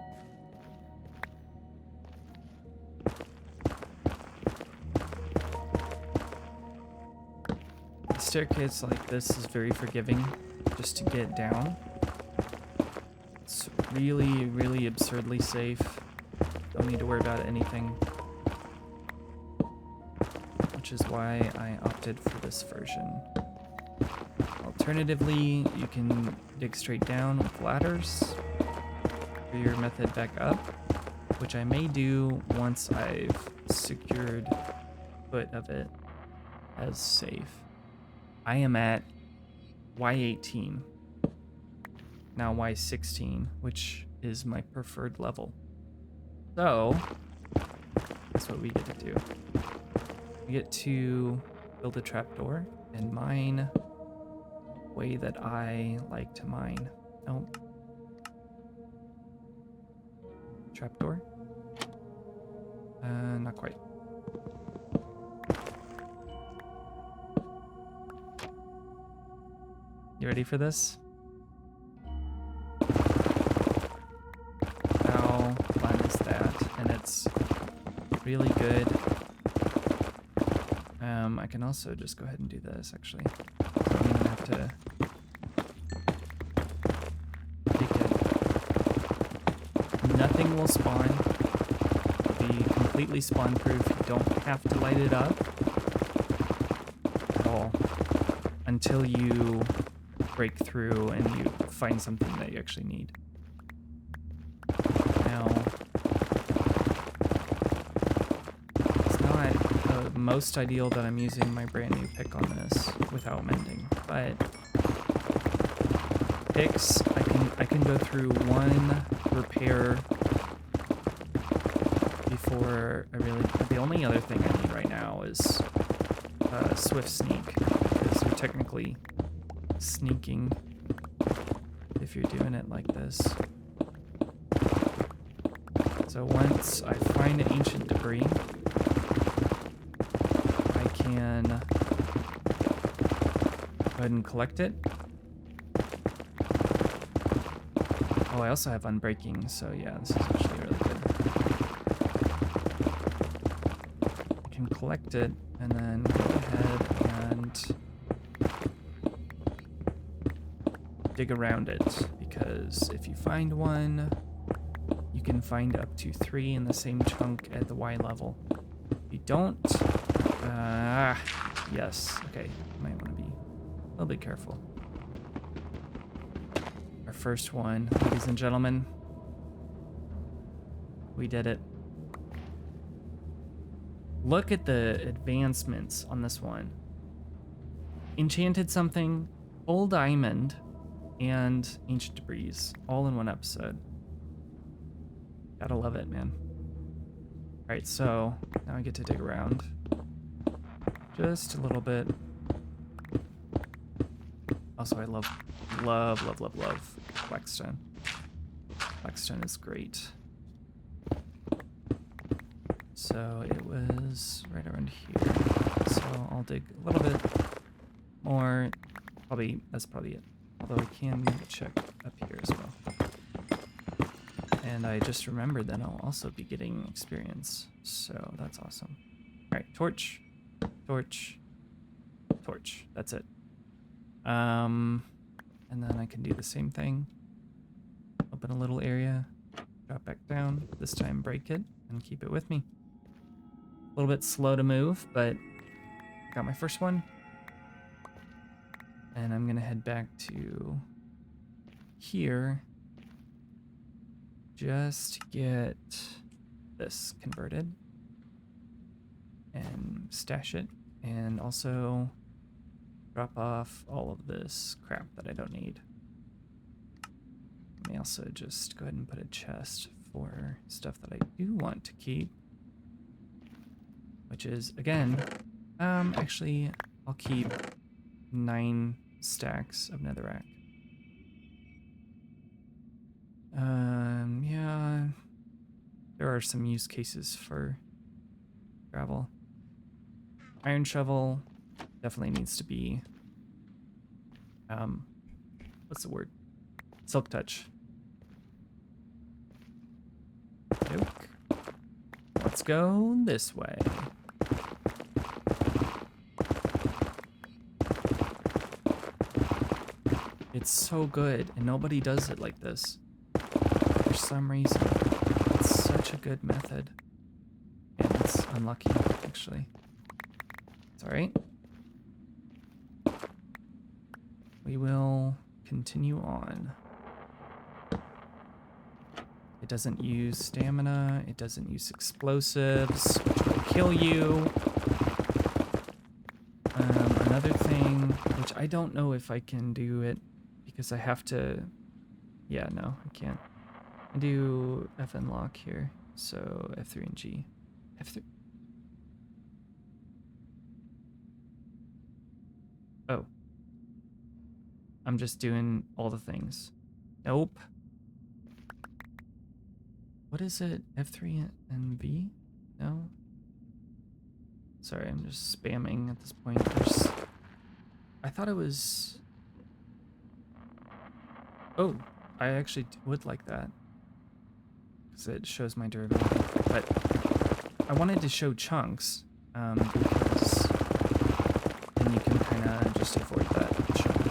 A staircase like this is very forgiving just to get down. It's really, really absurdly safe. Don't need to worry about anything. Which is why I opted for this version. Alternatively, you can dig straight down with ladders for your method back up, which I may do once I've secured foot of it as safe. I am at Y18, now Y16, which is my preferred level. So, that's what we get to do. We get to build a trapdoor and mine the way that I like to mine. Nope. Trapdoor? Not quite. You ready for this? How fun is that? And it's really good. I can also just go ahead and do this, actually. So I don't even have to take it. Nothing will spawn. It'll be completely spawn proof. You don't have to light it up at all until you break through and you find something that you actually need. Now, it's not the most ideal that I'm using my brand new pick on this without mending, but picks, I can go through one repair before I really... The only other thing I need right now is Swift Sneak, because you're technically sneaking if you're doing it like this. So once I find ancient debris, I can go ahead and collect it. Oh, I also have unbreaking, so yeah, this is actually really good. I can collect it and then go ahead and dig around it, because if you find one, you can find up to 3 in the same chunk at the Y level. If you don't, yes, okay, might want to be a little bit careful. Our first one, ladies and gentlemen, we did it. Look at the advancements on this one. Enchanted something, full diamond, and ancient debris all in one episode. Gotta love it, man. All right, so now I get to dig around just a little bit. Also, I love blackstone. Blackstone is great. So it was right around here. So I'll dig a little bit more. That's probably it. Although I can check up here as well. And I just remembered that I'll also be getting experience. So that's awesome. All right, torch, torch, torch. That's it. And then I can do the same thing Open a little area, drop back down, this time break it, and keep it with me. A little bit slow to move, but I got my first one. And I'm gonna head back to here. Just get this converted. And stash it. And also drop off all of this crap that I don't need. Let me also just go ahead and put a chest for stuff that I do want to keep. Which is, again, actually, I'll keep 9 stacks of netherrack. Yeah, there are some use cases for gravel. Iron shovel definitely needs to be, what's the word? Silk touch. Nope. Let's go this way. It's so good, and nobody does it like this. For some reason. It's such a good method. And it's unlucky, actually. It's alright. We will continue on. It doesn't use stamina, it doesn't use explosives, which will kill you. Another thing, which I don't know if I can do it, because I have to... Yeah, no, I can't. I do FN lock here, so F3 and G. F3... Oh. I'm just doing all the things. Nope. What is it? F3 and V? No? Sorry, I'm just spamming at this point. I thought it was... Oh, I actually would like that. Because it shows my durability. But I wanted to show chunks, because then you can kind of just avoid that chunk.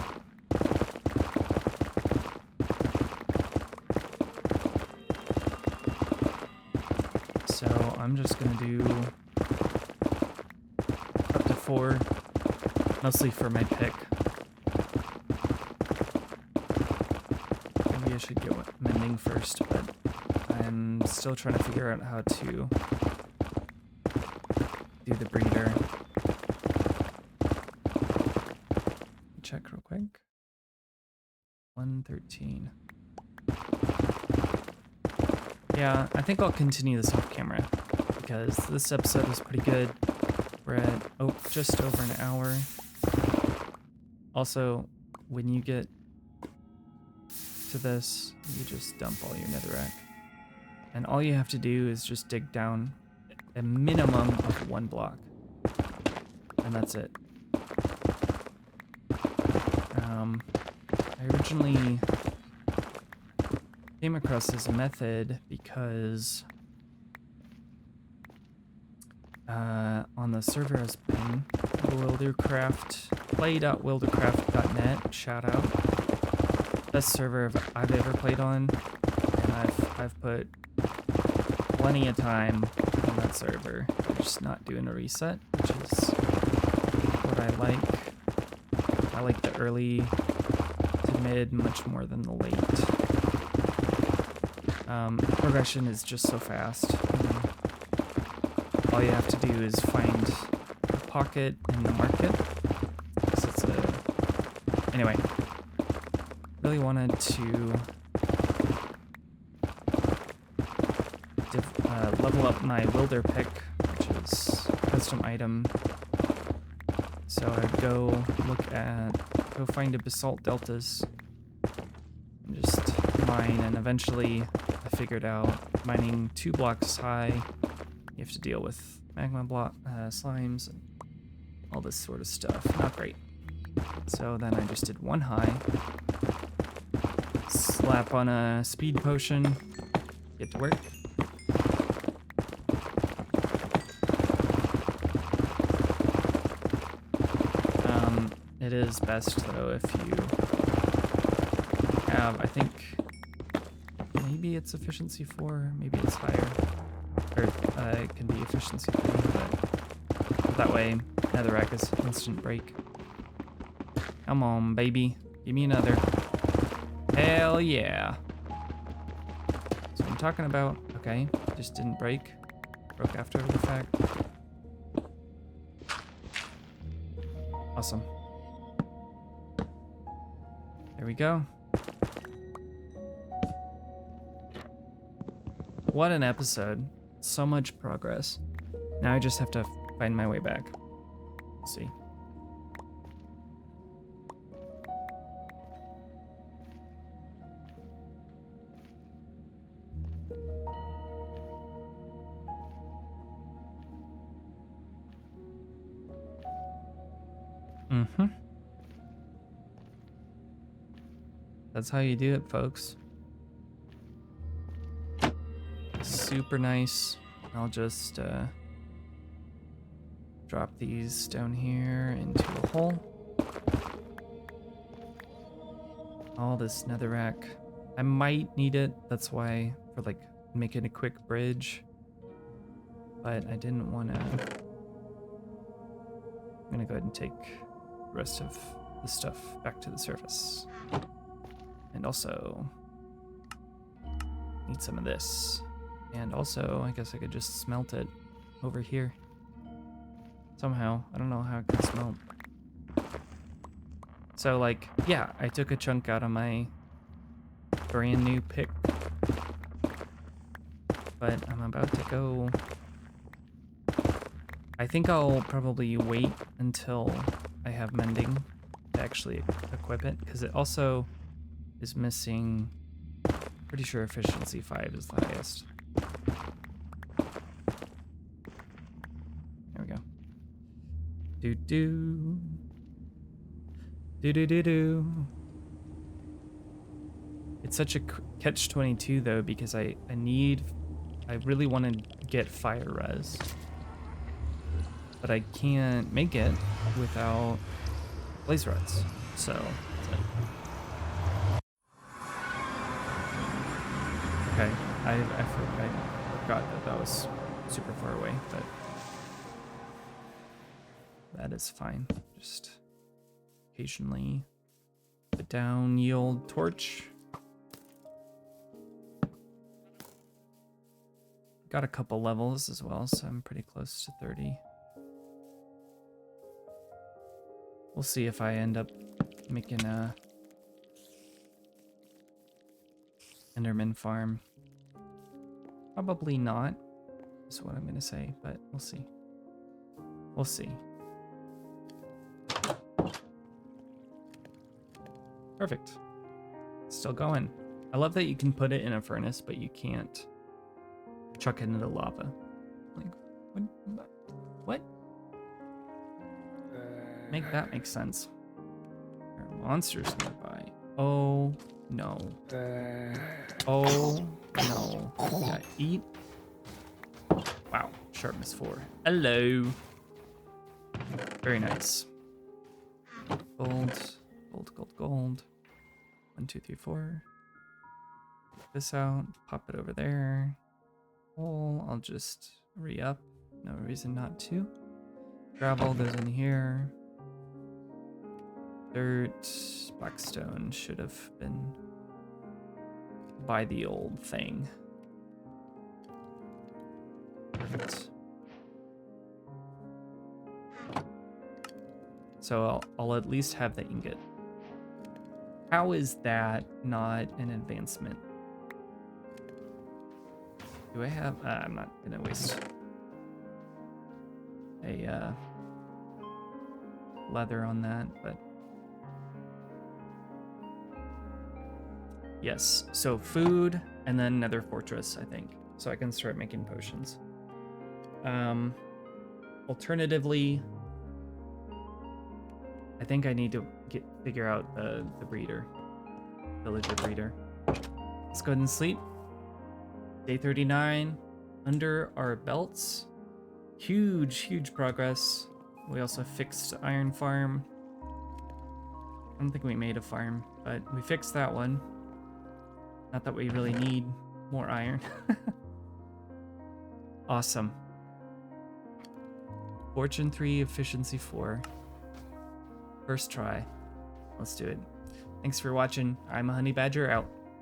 So I'm just going to do up to 4, mostly for my pick. Maybe I should go mending first, but I'm still trying to figure out how to do the breeder. Check real quick. 113. Yeah, I think I'll continue this off camera because this episode was pretty good. We're at, just over an hour. Also, when you get to this, you just dump all your netherrack. And all you have to do is just dig down a minimum of 1 block. And that's it. I originally came across this method because on the server has been play.wildercraft.net, shout out. Best server I've ever played on, and I've put plenty of time on that server. They're just not doing a reset, which is what I like. I like the early to mid much more than the late. Progression is just so fast. All you have to do is find a pocket in the market. So it's anyway, really wanted to level up my wilder pick, which is a custom item. So I'd go find a basalt deltas and just mine, and eventually I figured out mining 2 blocks high, you have to deal with magma block slimes and all this sort of stuff. Not great. So then I just did 1 high, slap on a speed potion, get to work. It is best though if you have, I think maybe it's efficiency 4, maybe it's higher. Or it can be efficiency 3, but that way Netherite is instant break. Come on, baby. Give me another. Hell yeah. That's what I'm talking about. Okay, just didn't break. Broke after the fact. Awesome. There we go. What an episode. So much progress. Now I just have to find my way back. We'll see. Mm-hmm. That's how you do it, folks. Super nice. I'll just drop these down here into a hole. All this netherrack. I might need it. That's why, for like making a quick bridge. But I didn't want to. I'm gonna go ahead and take the rest of the stuff back to the surface. And also need some of this. And also, I guess I could just smelt it over here. Somehow. I don't know how it can smelt. So, like, yeah, I took a chunk out of my brand new pick. But I'm about to go. I think I'll probably wait until I have mending to actually equip it, because it also is missing. Pretty sure efficiency 5 is the highest. There we go. Do. It's such a catch-22 though, because I really want to get fire res, but I can't make it without blaze rods. So that's it. Okay, I forgot that was super far away, but that is fine. Just occasionally put down ye old torch. Got a couple levels as well, so I'm pretty close to 30. We'll see if I end up making a Enderman farm. Probably not, is what I'm gonna say, but we'll see. We'll see. Perfect. Still going. I love that you can put it in a furnace, but you can't chuck it into the lava. Like, what? Make that make sense. There are monsters nearby. Oh no. Oh no. Yeah, eat. Wow, sharpness 4. Hello. Very nice. Gold, gold. 1, 2, 3, 4. Get this out. Pop it over there. Hole. I'll just re-up. No reason not to. Gravel goes in here. Dirt. Blackstone should have been by the old thing. Perfect. So I'll at least have the ingot. How is that not an advancement? Do I have... I'm not gonna waste a leather on that, but... Yes, so food, and then Nether Fortress, I think. So I can start making potions. Alternatively, I think I need to figure out the breeder. Villager breeder. Let's go ahead and sleep. Day 39, under our belts. Huge progress. We also fixed Iron Farm. I don't think we made a farm, but we fixed that one. Not that we really need More iron. Awesome. Fortune 3, efficiency 4. First try. Let's do it. Thanks for watching. I'm Immahoneybadger out.